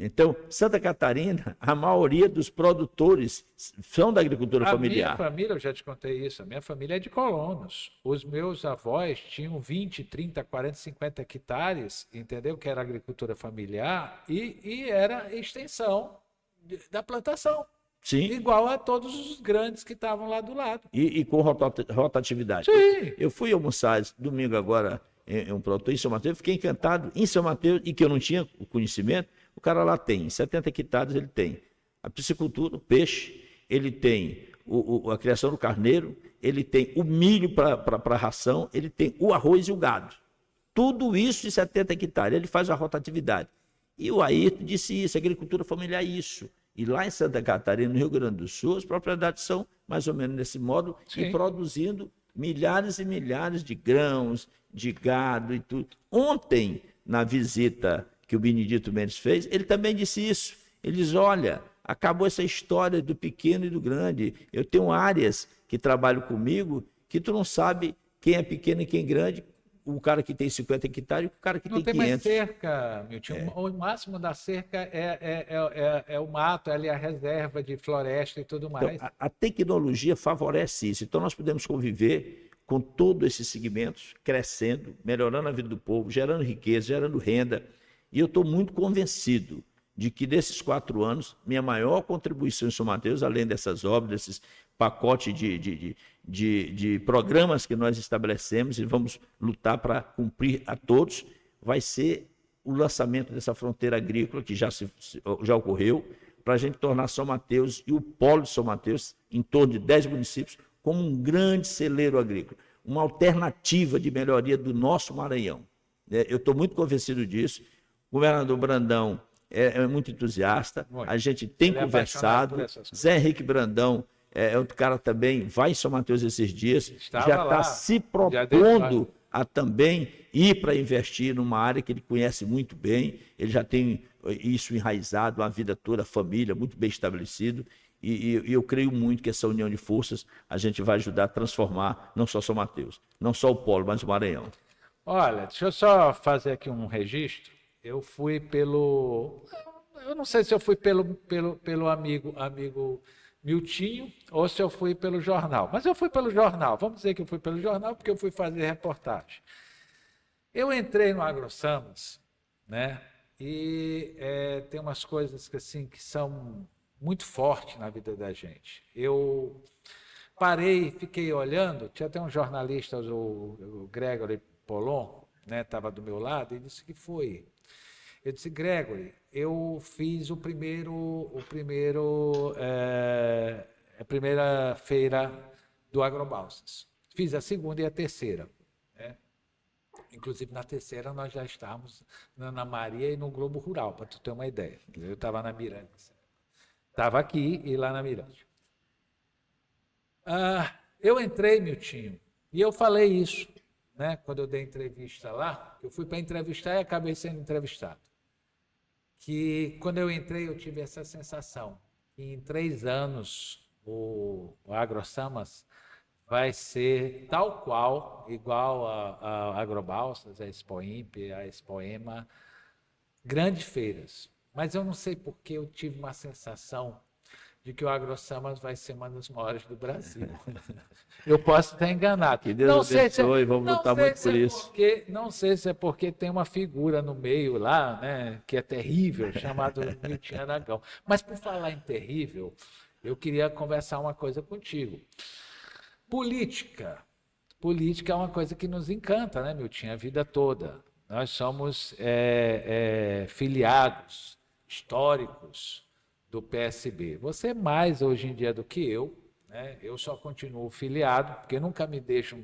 Então, Santa Catarina, a maioria dos produtores são da agricultura familiar. A minha família, eu já te contei isso, a minha família é de colonos. Os meus avós tinham 20, 30, 40, 50 hectares, entendeu? Que era agricultura familiar e era extensão da plantação. Sim. Igual a todos os grandes que estavam lá do lado. E com rotatividade. Sim. Eu fui almoçar domingo agora em um produtor em São Mateus, fiquei encantado em São Mateus, e que eu não tinha o conhecimento. O cara lá tem 70 hectares, ele tem a piscicultura, o peixe, ele tem a criação do carneiro, ele tem o milho para ração, ele tem o arroz e o gado. Tudo isso em 70 hectares, ele faz a rotatividade. E o Ayrton disse isso, a agricultura familiar é isso. E lá em Santa Catarina, no Rio Grande do Sul, as propriedades são mais ou menos nesse modo, Sim. E produzindo milhares e milhares de grãos, de gado e tudo. Ontem, na visita que o Benedito Mendes fez, ele também disse isso. Ele diz, olha, acabou essa história do pequeno e do grande. Eu tenho áreas que trabalham comigo que tu não sabe quem é pequeno e quem é grande, o cara que tem 50 hectares e o cara que não tem 500. Não tem mais cerca, Milton. O máximo da cerca é o mato, é a reserva de floresta e tudo mais. Então, a tecnologia favorece isso. Então, nós podemos conviver com todos esses segmentos, crescendo, melhorando a vida do povo, gerando riqueza, gerando renda. E eu estou muito convencido de que, nesses 4 anos, minha maior contribuição em São Mateus, além dessas obras, desses pacotes de programas que nós estabelecemos e vamos lutar para cumprir a todos, vai ser o lançamento dessa fronteira agrícola, que já ocorreu, para a gente tornar São Mateus e o polo de São Mateus, em torno de 10 municípios, como um grande celeiro agrícola, uma alternativa de melhoria do nosso Maranhão. Eu estou muito convencido disso. O governador Brandão é muito entusiasta, a gente tem conversado. Zé Henrique Brandão é outro cara também, vai em São Mateus esses dias, já está se propondo a também ir para investir numa área que ele conhece muito bem, ele já tem isso enraizado, a vida toda, a família, muito bem estabelecido, e eu creio muito que essa união de forças a gente vai ajudar a transformar não só São Mateus, não só o polo, mas o Maranhão. Olha, deixa eu só fazer aqui um registro. Eu fui eu não sei se eu fui pelo amigo Miltinho ou se eu fui pelo jornal, mas eu fui pelo jornal. Vamos dizer que eu fui pelo jornal porque eu fui fazer reportagem. Eu entrei no AgroSamas, né? E tem umas coisas que são muito fortes na vida da gente. Eu parei, fiquei olhando, tinha até um jornalista, o Gregory Polon, né, estava do meu lado, e disse que foi. Eu disse, Gregory, eu fiz a primeira feira do Agrobalsas. Fiz a segunda e a terceira. Né? Inclusive, na terceira, nós já estávamos na Ana Maria e no Globo Rural, para tu ter uma ideia. Eu estava na Mirante. Estava aqui e lá na Mirante. Eu entrei, Miltinho, e eu falei isso, né, quando eu dei entrevista lá, eu fui para entrevistar e acabei sendo entrevistado. Que quando eu entrei, eu tive essa sensação, que em 3 anos o AgroSamas vai ser tal qual, igual a Agrobalsas, a Expoimp, a Expoema, grandes feiras. Mas eu não sei porque eu tive uma sensação de que o AgroSamas vai ser uma das maiores do Brasil. Eu posso estar enganado. Que Deus abençoe, vamos lutar muito por isso. Não sei se é porque tem uma figura no meio lá, né, que é terrível, chamado Milton Aragão. Mas por falar em terrível, eu queria conversar uma coisa contigo. Política. Política é uma coisa que nos encanta, né, Milton? A vida toda. Nós somos filiados históricos do PSB. Você mais hoje em dia do que eu, né? Eu só continuo filiado, porque nunca me deixam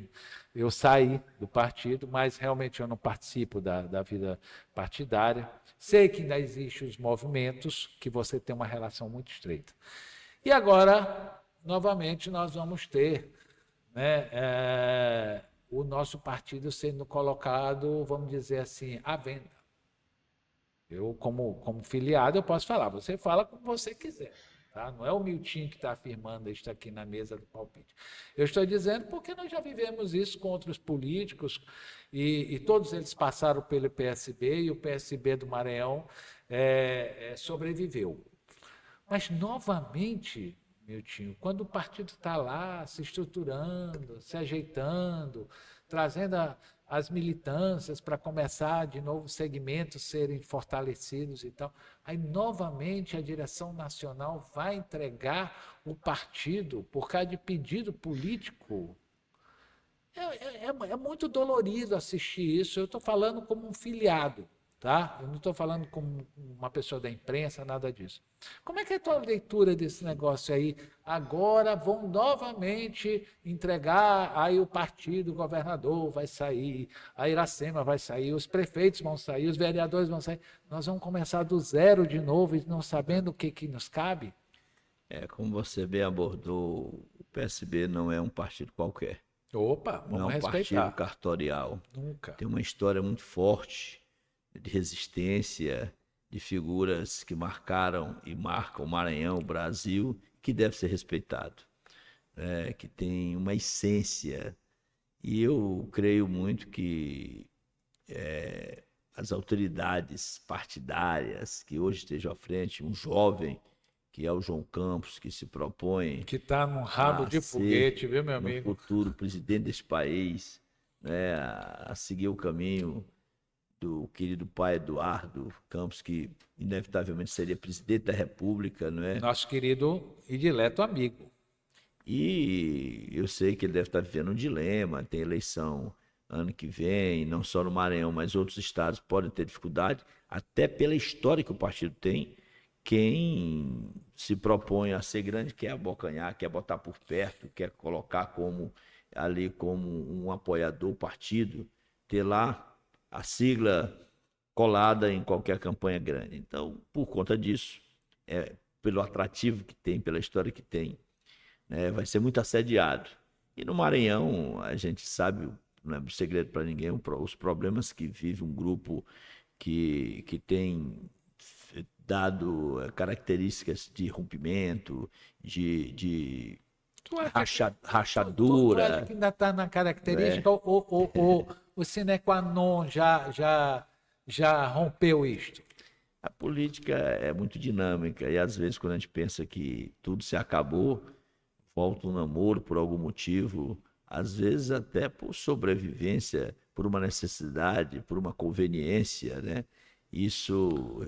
eu sair do partido, mas realmente eu não participo da vida partidária. Sei que ainda existem os movimentos, que você tem uma relação muito estreita. E agora, novamente, nós vamos ter, né, o nosso partido sendo colocado, vamos dizer assim, à venda. Eu, como filiado, eu posso falar, você fala como você quiser. Tá? Não é o Miltinho que está afirmando isso aqui na mesa do palpite. Eu estou dizendo porque nós já vivemos isso com outros políticos e todos eles passaram pelo PSB e o PSB do Maranhão sobreviveu. Mas, novamente, Miltinho, quando o partido está lá se estruturando, se ajeitando, trazendo as militâncias para começar de novo segmentos serem fortalecidos e tal, aí novamente a direção nacional vai entregar o partido por causa de pedido político. É muito dolorido assistir isso. Eu estou falando como um filiado, tá? Eu não estou falando como uma pessoa da imprensa, nada disso. Como é que é a tua leitura desse negócio aí? Agora vão novamente entregar, aí o partido, o governador vai sair, a Iracema vai sair, os prefeitos vão sair, os vereadores vão sair. Nós vamos começar do zero de novo e não sabendo o que nos cabe? Como você bem abordou, o PSB não é um partido qualquer. Opa, Não é vamos um partido respeitar. cartorial. Nunca. Tem uma história muito forte de resistência, de figuras que marcaram e marcam o Maranhão, o Brasil, que deve ser respeitado, né? Que tem uma essência. E eu creio muito que as autoridades partidárias que hoje estejam à frente, um jovem, que é o João Campos, que se propõe Que está num rabo de foguete, viu, meu no amigo? futuro presidente desse país, né, a seguir o caminho do querido pai Eduardo Campos, que inevitavelmente seria presidente da República, não é? Nosso querido e dileto amigo. E eu sei que ele deve estar vivendo um dilema, tem eleição ano que vem, não só no Maranhão, mas outros estados podem ter dificuldade, até pela história que o partido tem. Quem se propõe a ser grande quer abocanhar, quer botar por perto, quer colocar ali como um apoiador o partido, ter lá a sigla colada em qualquer campanha grande. Então, por conta disso, pelo atrativo que tem, pela história que tem, né, vai ser muito assediado. E no Maranhão, a gente sabe, não é segredo para ninguém, os problemas que vive um grupo que tem dado características de rompimento, de rachadura. Tu acha que ainda está na característica ou o sine qua non já rompeu isto? A política é muito dinâmica e às vezes quando a gente pensa que tudo se acabou, volta um namoro por algum motivo, às vezes até por sobrevivência, por uma necessidade, por uma conveniência, né? Isso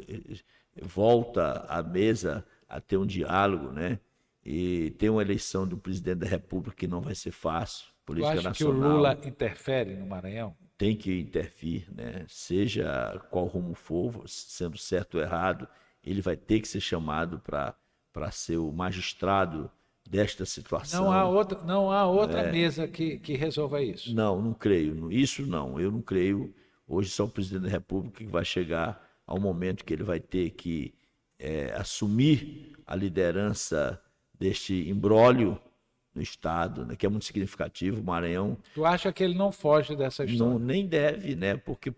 volta à mesa a ter um diálogo, né? E tem uma eleição do presidente da República que não vai ser fácil, Tu política acha que o nacional. Lula interfere no Maranhão? Tem que intervir, né? Seja qual rumo for, sendo certo ou errado, ele vai ter que ser chamado para ser o magistrado desta situação. Não há outra mesa que resolva isso. Não creio. Isso não, eu não creio. Hoje só o presidente da República que vai chegar ao momento que ele vai ter que assumir a liderança deste imbróglio no Estado, né, que é muito significativo. O Maranhão Tu acha que ele não foge dessa história? nem deve, né? Porque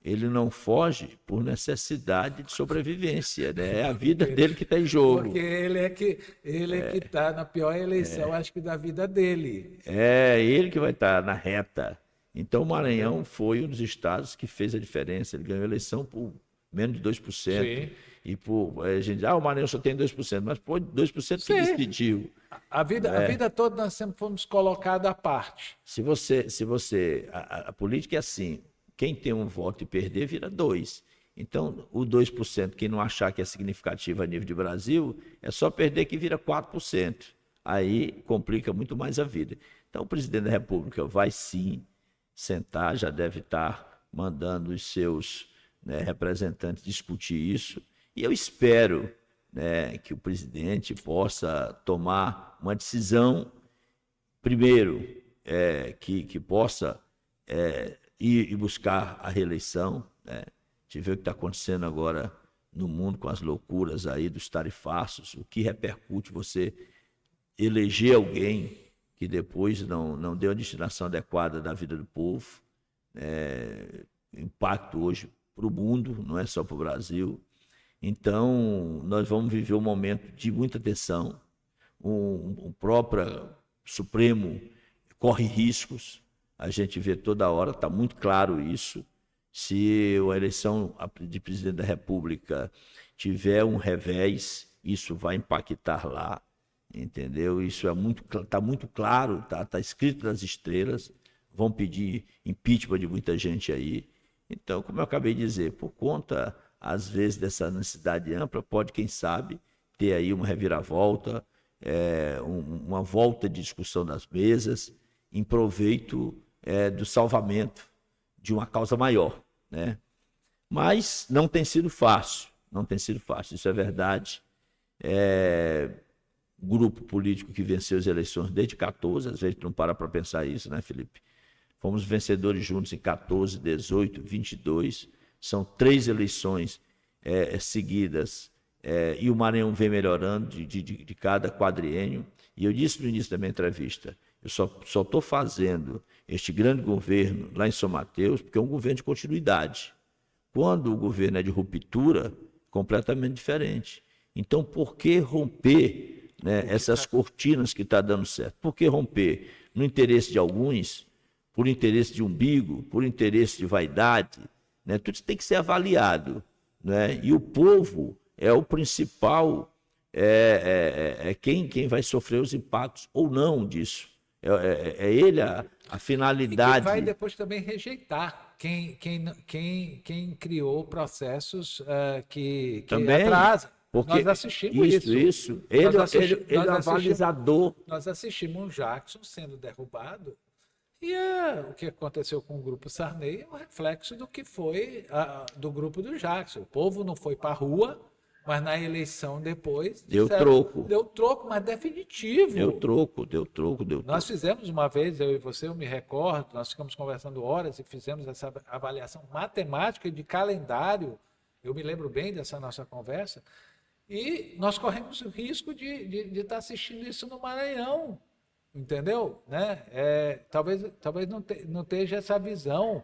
ele não foge por necessidade de sobrevivência, né? É a vida dele que está em jogo. Porque ele é que está na pior eleição, acho que da vida dele. É ele que vai estar na reta. Então o Maranhão foi um dos estados que fez a diferença. Ele ganhou a eleição por menos de 2%. Sim. E a gente, o Maranhão só tem 2%, mas foi 2% que Sim. decidiu. A vida toda nós sempre fomos colocados à parte. A política é assim, quem tem um voto e perder vira 2. Então, o 2%, quem não achar que é significativo a nível de Brasil, é só perder que vira 4%. aí complica muito mais a vida. Então, o presidente da República vai sim sentar, já deve estar mandando os seus, né, representantes discutir isso, e eu espero, né, que o presidente possa tomar uma decisão, primeiro, que possa ir buscar a reeleição, né? A gente vê o que está acontecendo agora no mundo com as loucuras aí dos tarifaços, o que repercute você eleger alguém que depois não deu a destinação adequada da vida do povo, impacto hoje para o mundo, não é só para o Brasil. Então, nós vamos viver um momento de muita tensão, o próprio Supremo corre riscos, a gente vê toda hora, está muito claro isso. Se a eleição de presidente da República tiver um revés, isso vai impactar lá, entendeu? Isso está muito claro, tá escrito nas estrelas. Vão pedir impeachment de muita gente aí. Então, como eu acabei de dizer, por conta, às vezes, dessa necessidade ampla, pode, quem sabe, ter aí uma reviravolta, uma volta de discussão das mesas, em proveito do salvamento de uma causa maior, né? Mas não tem sido fácil, não tem sido fácil, isso é verdade. Grupo político que venceu as eleições desde 14, às vezes não para pensar isso, né, Felipe? Fomos vencedores juntos em 14, 18, 22, são 3 eleições seguidas, e o Maranhão vem melhorando de cada quadriênio. E eu disse no início da minha entrevista, eu só estou fazendo este grande governo lá em São Mateus porque é um governo de continuidade. Quando o governo é de ruptura, completamente diferente. Então, por que romper, né, essas cortinas que está dando certo? Por que romper? No interesse de alguns, por interesse de umbigo, por interesse de vaidade, né? Tudo isso tem que ser avaliado, né? E o povo é o principal, quem vai sofrer os impactos ou não disso. Ele a finalidade. E que vai depois também rejeitar quem criou processos que Também, atrasam. porque Nós assistimos isso. Ele é o avalizador. Nós assistimos um Jackson sendo derrubado. E o que aconteceu com o grupo Sarney é um reflexo do que foi do grupo do Jackson. O povo não foi para a rua, mas na eleição depois Deu troco. Deu troco, mas definitivo. Deu troco. Nós fizemos uma vez, eu e você, eu me recordo, nós ficamos conversando horas e fizemos essa avaliação matemática de calendário. Eu me lembro bem dessa nossa conversa. E nós corremos o risco de estar assistindo isso no Maranhão. Entendeu? Né? Talvez não esteja essa visão.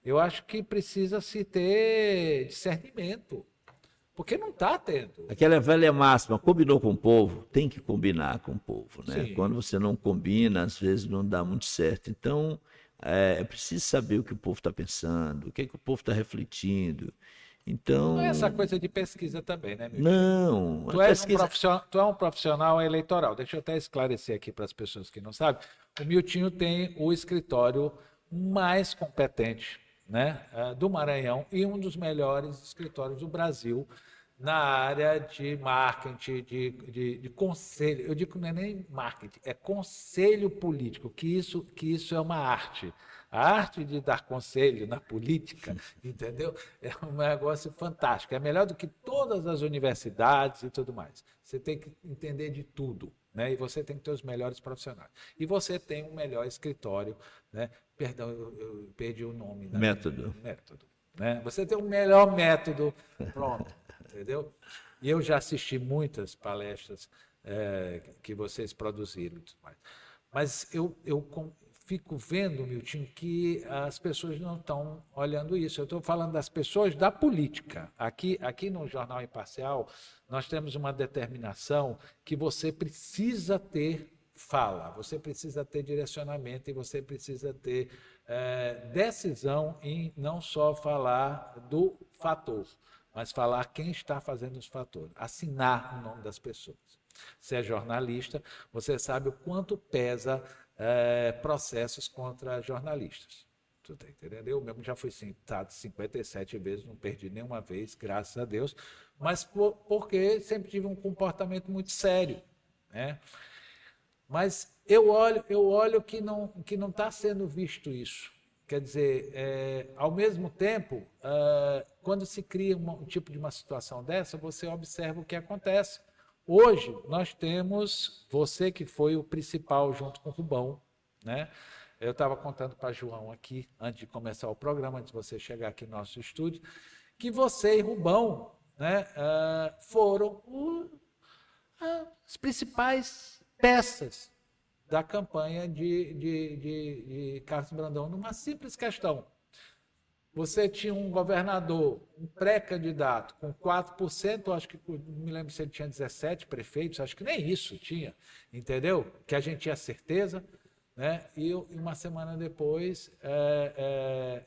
Eu acho que precisa se ter discernimento, porque não está tendo. Aquela velha máxima, combinou com o povo, tem que combinar com o povo, né? Sim. Quando você não combina, às vezes não dá muito certo. Então, é preciso saber o que o povo está pensando, o que o povo está refletindo. Então, Não é essa coisa de pesquisa também, né, meu não. Tu é um profissional eleitoral. Deixa eu até esclarecer aqui para as pessoas que não sabem. O Miltinho tem o escritório mais competente, né, do Maranhão e um dos melhores escritórios do Brasil na área de marketing, de conselho. Eu digo que não é nem marketing, é conselho político, que isso é uma arte. A arte de dar conselho na política, entendeu? É um negócio fantástico. É melhor do que todas as universidades e tudo mais. Você tem que entender de tudo, né? E você tem que ter os melhores profissionais. E você tem um melhor escritório, né? Perdão, eu perdi o nome. Né? Método. Né? Você tem um melhor método, pronto, entendeu? E eu já assisti muitas palestras que vocês produziram e tudo mais. Mas eu fico vendo, Milton, que as pessoas não estão olhando isso. Eu estou falando das pessoas da política. Aqui no Jornal Imparcial, nós temos uma determinação que você precisa ter fala, você precisa ter direcionamento e você precisa ter decisão em não só falar do fator, mas falar quem está fazendo os fatores, assinar o nome das pessoas. Se é jornalista, você sabe o quanto pesa processos contra jornalistas. Tu tá entendendo? Eu mesmo já fui citado 57 vezes, não perdi nenhuma vez, graças a Deus, mas porque sempre tive um comportamento muito sério, né? Mas eu olho que não está sendo visto isso. Quer dizer, ao mesmo tempo, quando se cria um tipo de uma situação dessa, você observa o que acontece. Hoje, nós temos você que foi o principal junto com o Rubão, né? Eu estava contando para João aqui, antes de começar o programa, antes de você chegar aqui no nosso estúdio, que você e Rubão, né, foram as principais peças da campanha de Carlos Brandão, numa simples questão. Você tinha um governador, um pré-candidato, com 4%, acho que, não me lembro se ele tinha 17 prefeitos, acho que nem isso tinha, entendeu? Que a gente tinha certeza, né? E uma semana depois,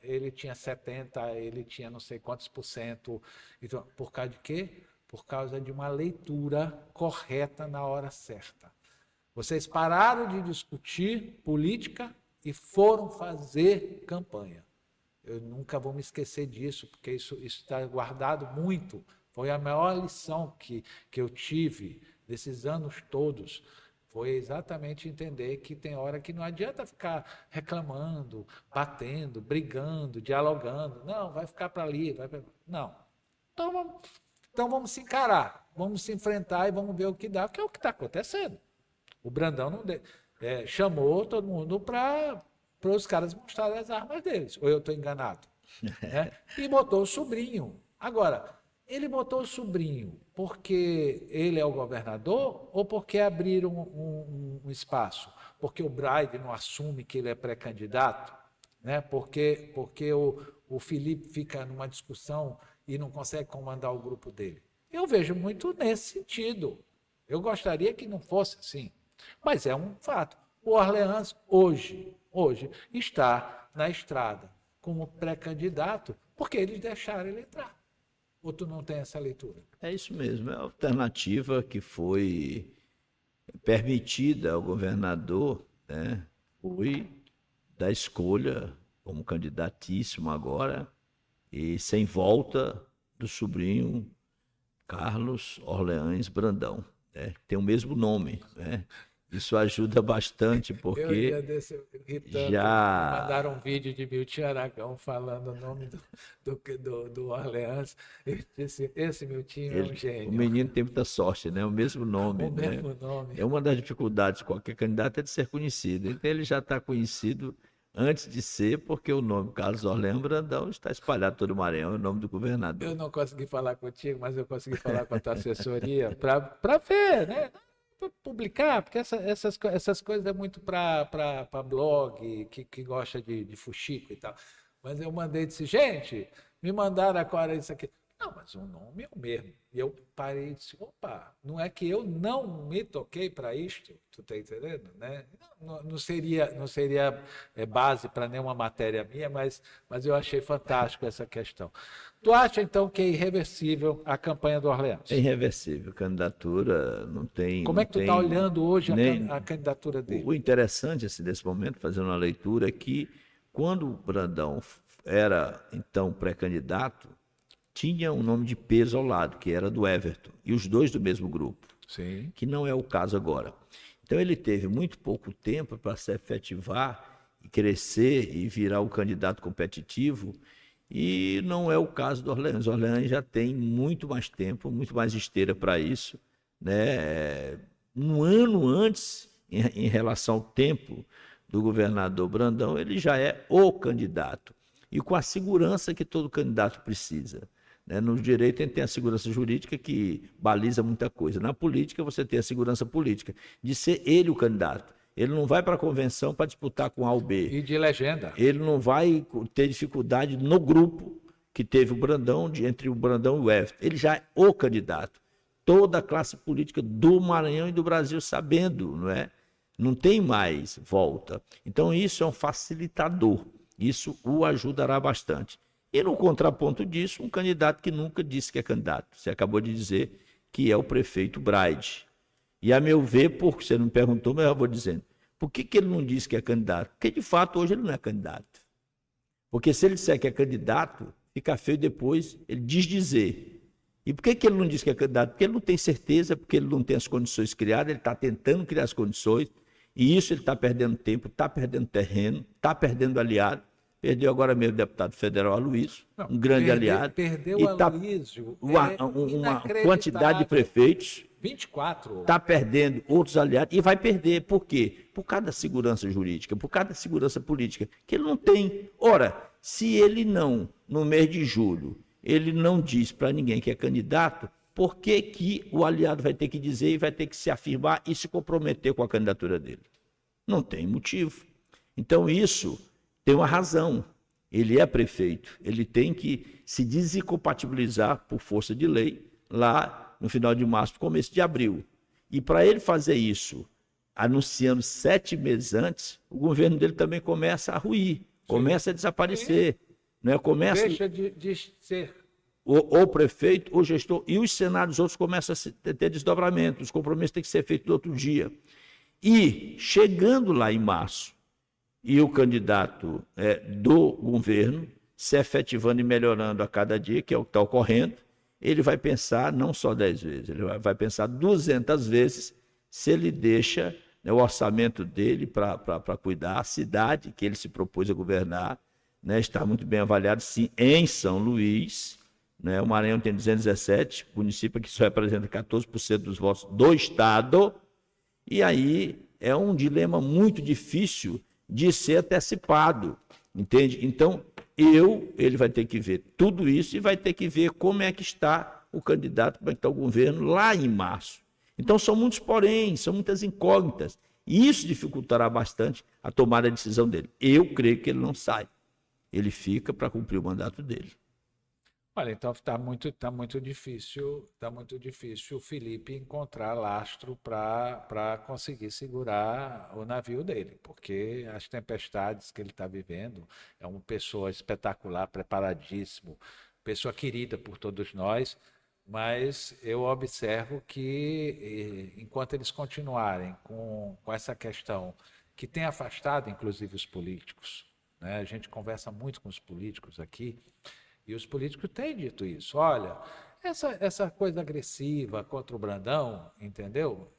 ele tinha 70%, ele tinha não sei quantos por cento. Então, por causa de quê? Por causa de uma leitura correta na hora certa. Vocês pararam de discutir política e foram fazer campanha. Eu nunca vou me esquecer disso, porque isso está guardado muito. Foi a maior lição que eu tive desses anos todos. Foi exatamente entender que tem hora que não adianta ficar reclamando, batendo, brigando, dialogando. Não, vai ficar para ali. Não. Então vamos se encarar, vamos se enfrentar e vamos ver o que dá, que é o que está acontecendo. O Brandão chamou todo mundo para os caras mostrarem as armas deles. Ou eu estou enganado? Né? E botou o sobrinho. Agora, ele botou o sobrinho porque ele é o governador ou porque abriram um espaço? Porque o Braide não assume que ele é pré-candidato? Né? Porque o Felipe fica numa discussão e não consegue comandar o grupo dele. Eu vejo muito nesse sentido. Eu gostaria que não fosse assim. Mas é um fato. O Orleans, hoje, está na estrada como pré-candidato porque eles deixaram ele entrar. Ou tu não tem essa leitura? É isso mesmo, é a alternativa que foi permitida ao governador, né? Foi da escolha como candidatíssimo agora e sem volta do sobrinho Carlos Orleans Brandão, né? Tem o mesmo nome, né? Isso ajuda bastante, porque já mandaram um vídeo de Milton Aragão falando o nome do Orleans. Eu disse, esse Milton é um gênio. O menino tem muita sorte, né? O mesmo nome, o né? mesmo nome. É uma das dificuldades de qualquer candidato é de ser conhecido. Então ele já está conhecido antes de ser, porque o nome Carlos Orleans Brandão está espalhado todo o Maranhão, é o nome do governador. Eu não consegui falar contigo, mas eu consegui falar com a tua assessoria para ver, né? Publicar, porque essas coisas é muito para blog, que gosta de fuxico e tal. Mas eu mandei e disse, gente, me mandaram agora isso aqui. Não, mas o nome é o mesmo. E eu parei e disse, opa, não é que eu não me toquei para isto, tu tá entendendo? Né? Não seria base para nenhuma matéria minha, mas eu achei fantástico essa questão. Tu acha, então, que é irreversível a campanha do Orleans? É irreversível, candidatura não tem... Como é que tu está olhando hoje a candidatura dele? O interessante assim, desse momento, fazendo uma leitura, é que quando o Brandão era, então, pré-candidato, tinha um nome de peso ao lado, que era do Everton, e os dois do mesmo grupo, Sim. Que não é o caso agora. Então ele teve muito pouco tempo para se efetivar e crescer e virar o candidato competitivo, e não é o caso do Orleans. O Orleans já tem muito mais tempo, muito mais esteira para isso, né? Um ano antes, em relação ao tempo do governador Brandão, ele já é o candidato, e com a segurança que todo candidato precisa. No direito, a gente tem a segurança jurídica que baliza muita coisa. Na política, você tem a segurança política de ser ele o candidato. Ele não vai para a convenção para disputar com A ou B. E de legenda. Ele não vai ter dificuldade no grupo que teve o Brandão, entre o Brandão e o Everton. Ele já é o candidato. Toda a classe política do Maranhão e do Brasil sabendo, não é? Não tem mais volta. Então, isso é um facilitador. Isso o ajudará bastante. E no contraponto disso, um candidato que nunca disse que é candidato. Você acabou de dizer que é o prefeito Braide. E a meu ver, porque você não me perguntou, mas eu vou dizendo, por que ele não disse que é candidato? Porque de fato hoje ele não é candidato. Porque se ele disser que é candidato, fica feio depois ele dizer. E por que ele não disse que é candidato? Porque ele não tem certeza, porque ele não tem as condições criadas, ele está tentando criar as condições. E isso ele está perdendo tempo, está perdendo terreno, está perdendo aliado. Perdeu agora mesmo o deputado federal Aloysio, um grande aliado. Perdeu E o está Aloysio. uma quantidade de prefeitos. 24. Está perdendo outros aliados e vai perder. Por quê? Por causa da segurança jurídica, por causa da segurança política, que ele não tem. Ora, se ele não, no mês de julho, ele não diz para ninguém que é candidato, por que que o aliado vai ter que dizer e vai ter que se afirmar e se comprometer com a candidatura dele? Não tem motivo. Então isso tem uma razão. Ele é prefeito, ele tem que se desincompatibilizar por força de lei lá no final de março, começo de abril. E para ele fazer isso, anunciando 7 meses antes, o governo dele também começa a ruir, começa a desaparecer. Né? Começa... Deixa de ser. O prefeito, o gestor e os senados outros começam a ter desdobramento, os compromissos têm que ser feitos no outro dia. E chegando lá em março, e o candidato do governo se efetivando e melhorando a cada dia, que é o que está ocorrendo, ele vai pensar não só 10 vezes, ele vai pensar 200 vezes se ele deixa, né, o orçamento dele para cuidar, a cidade que ele se propôs a governar, né, está muito bem avaliado, sim, em São Luís, né, o Maranhão tem 217, município que só representa 14% dos votos do Estado, e aí é um dilema muito difícil de ser antecipado, entende? Então, ele vai ter que ver tudo isso e vai ter que ver como é que está o candidato, como é que está o governo lá em março. Então, são muitos porém, são muitas incógnitas. E isso dificultará bastante a tomada de decisão dele. Eu creio que ele não sai. Ele fica para cumprir o mandato dele. Olha, então está muito difícil o Felipe encontrar lastro para conseguir segurar o navio dele, porque as tempestades que ele está vivendo, é uma pessoa espetacular, preparadíssimo, pessoa querida por todos nós, mas eu observo que enquanto eles continuarem com essa questão que tem afastado inclusive os políticos, né? A gente conversa muito com os políticos aqui, e os políticos têm dito isso. Olha, essa coisa agressiva contra o Brandão, entendeu?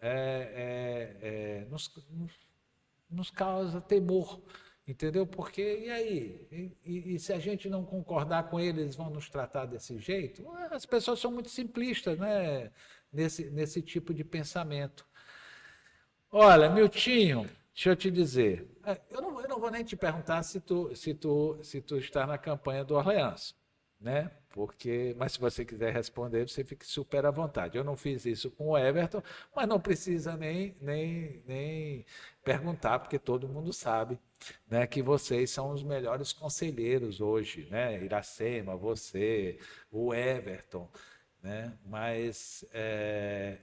Nos causa temor, entendeu? Porque, e aí? E se a gente não concordar com eles, eles vão nos tratar desse jeito? As pessoas são muito simplistas, né? Nesse tipo de pensamento. Olha, Miltinho, deixa eu te dizer, eu não vou nem te perguntar se tu está na campanha do Orleans, né? Mas se você quiser responder, você fique super à vontade. Eu não fiz isso com o Everton, mas não precisa nem perguntar, porque todo mundo sabe, né, que vocês são os melhores conselheiros hoje, né? Iracema, você, o Everton, né? Mas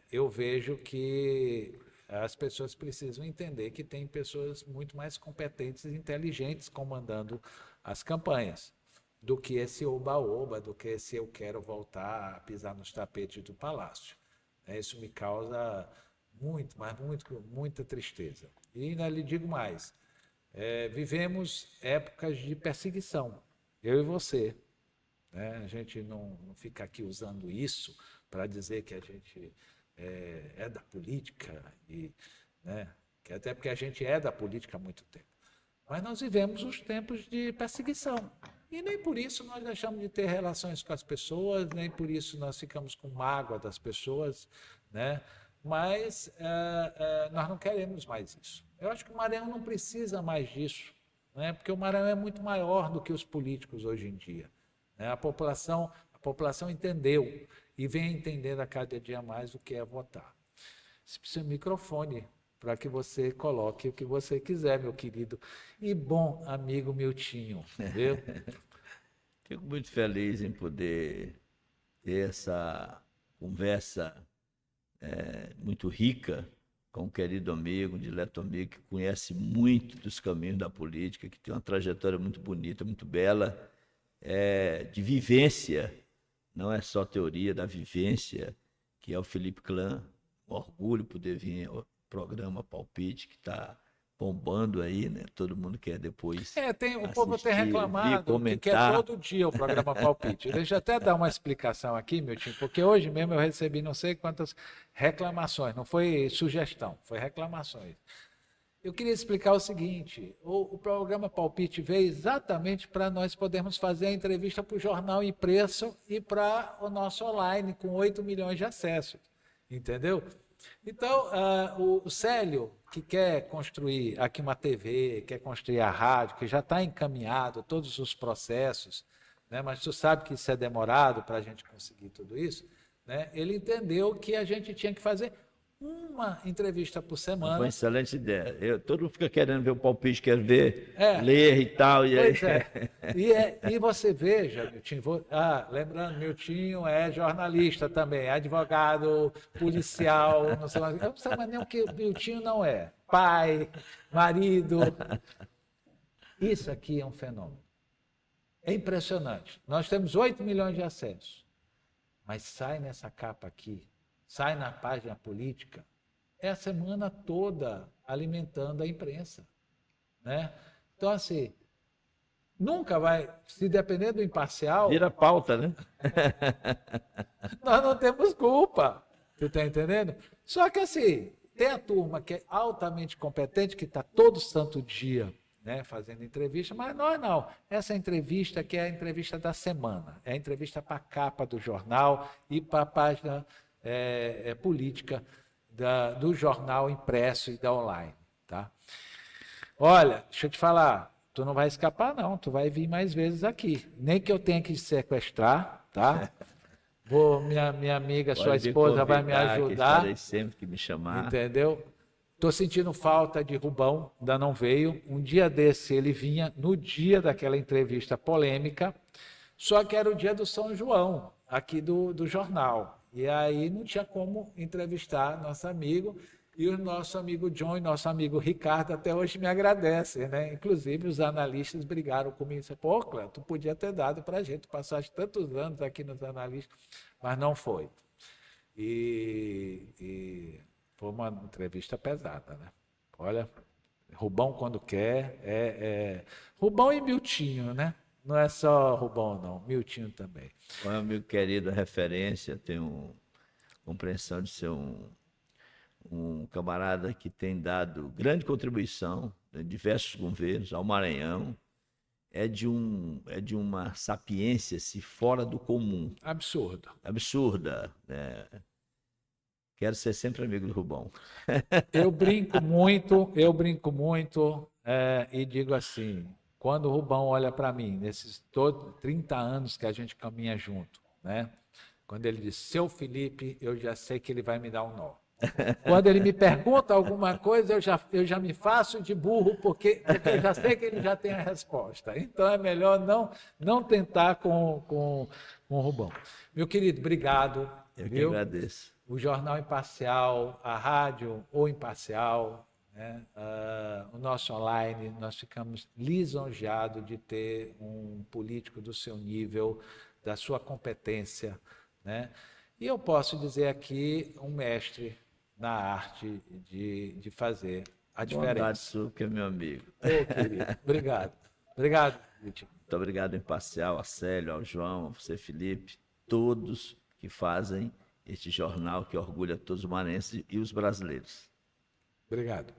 eu vejo que as pessoas precisam entender que tem pessoas muito mais competentes e inteligentes comandando as campanhas do que esse oba-oba, do que esse eu quero voltar a pisar nos tapetes do palácio. Isso me causa muita tristeza. E ainda lhe digo mais, vivemos épocas de perseguição, eu e você. Né? A gente não fica aqui usando isso para dizer que a gente é da política, né? Que até porque a gente é da política há muito tempo. Mas nós vivemos os tempos de perseguição. E nem por isso nós deixamos de ter relações com as pessoas, nem por isso nós ficamos com mágoa das pessoas, né? Mas nós não queremos mais isso. Eu acho que o Maranhão não precisa mais disso, né? Porque o Maranhão é muito maior do que os políticos hoje em dia, né? A população entendeu e vem entendendo a cada dia mais o que é votar. Você precisa de microfone para que você coloque o que você quiser, meu querido e bom amigo Miltinho, viu? Fico muito feliz em poder ter essa conversa muito rica com um querido amigo, um dileto amigo que conhece muito dos caminhos da política, que tem uma trajetória muito bonita, muito bela, de vivência, não é só teoria, da vivência, que é o Felipe Clã. Um orgulho poder vir ao programa Palpite, que está bombando aí, né? Todo mundo quer depois o povo tem reclamado que quer todo dia o programa Palpite. Deixa eu até dar uma explicação aqui, meu time, porque hoje mesmo eu recebi não sei quantas reclamações, não foi sugestão, foi reclamações. Eu queria explicar o seguinte: o programa Palpite veio exatamente para nós podermos fazer a entrevista para o jornal impresso e para o nosso online, com 8 milhões de acessos. Entendeu? Então, o Célio, que quer construir aqui uma TV, quer construir a rádio, que já está encaminhado todos os processos, né, mas tu sabe que isso é demorado para a gente conseguir tudo isso, né, ele entendeu que a gente tinha que fazer uma entrevista por Foi uma semana. excelente ideia. Todo mundo fica querendo ver o palpite, quer ver, É, ler e tal. E aí... pois é. E você veja, Miltinho, lembrando, Miltinho é jornalista também, é advogado, policial, não sei mais, eu não sei mais nem o que Miltinho não é. Pai, marido. Isso aqui é um fenômeno. É impressionante. Nós temos 8 milhões de acessos, mas sai nessa capa aqui, sai na página política, é a semana toda alimentando a imprensa, né? Então, assim, nunca vai, se depender do imparcial, Vira pauta, né? nós não temos culpa. Tu está entendendo? Só que assim, tem a turma que é altamente competente, que está todo santo dia, né, fazendo entrevista, mas nós não. Essa entrevista aqui é a entrevista da semana, é a entrevista para a capa do jornal e para a página política do jornal impresso e da online. Tá? Olha, deixa eu te falar, tu não vai escapar não, tu vai vir mais vezes aqui. Nem que eu tenha que te sequestrar, tá? Minha amiga, Pode sua me esposa vai me convidar, que estarei ajudar, sempre que me chamar. entendeu? Estou sentindo falta de Rubão, ainda não veio. Um dia desse ele vinha, no dia daquela entrevista polêmica, só que era o dia do São João, aqui do jornal. E aí não tinha como entrevistar nosso amigo, e o nosso amigo John e nosso amigo Ricardo até hoje me agradecem, né? Inclusive os analistas brigaram comigo e disseram, pô, Cléo, tu podia ter dado para a gente, tu passaste tantos anos aqui nos analistas, mas não foi. E foi uma entrevista pesada, né? Olha, Rubão quando quer, Rubão e Miltinho, né? Não é só Rubão, não, Miltinho também. Meu amigo querido, referência, tenho compreensão de ser um camarada que tem dado grande contribuição em diversos governos, ao Maranhão. É de uma sapiência se fora do comum. Absurdo. Absurda. Né? Quero ser sempre amigo do Rubão. Eu brinco muito e digo assim, quando o Rubão olha para mim, nesses 30 anos que a gente caminha junto, né? Quando ele diz, seu Felipe, eu já sei que ele vai me dar um nó. Quando ele me pergunta alguma coisa, eu já me faço de burro, porque eu já sei que ele já tem a resposta. Então é melhor não tentar com o Rubão. Meu querido, obrigado. Eu que agradeço. O Jornal Imparcial, a rádio ou Imparcial, né? O nosso online, nós ficamos lisonjeados de ter um político do seu nível, da sua competência, né? E eu posso dizer aqui, um mestre na arte de fazer a diferença. Bondade sua, que é meu amigo. Ô, querido, obrigado. Obrigado, Vitinho. Muito obrigado, Imparcial, a Célio, ao João, a você, Felipe, todos que fazem este jornal que orgulha todos os maranhenses e os brasileiros. Obrigado.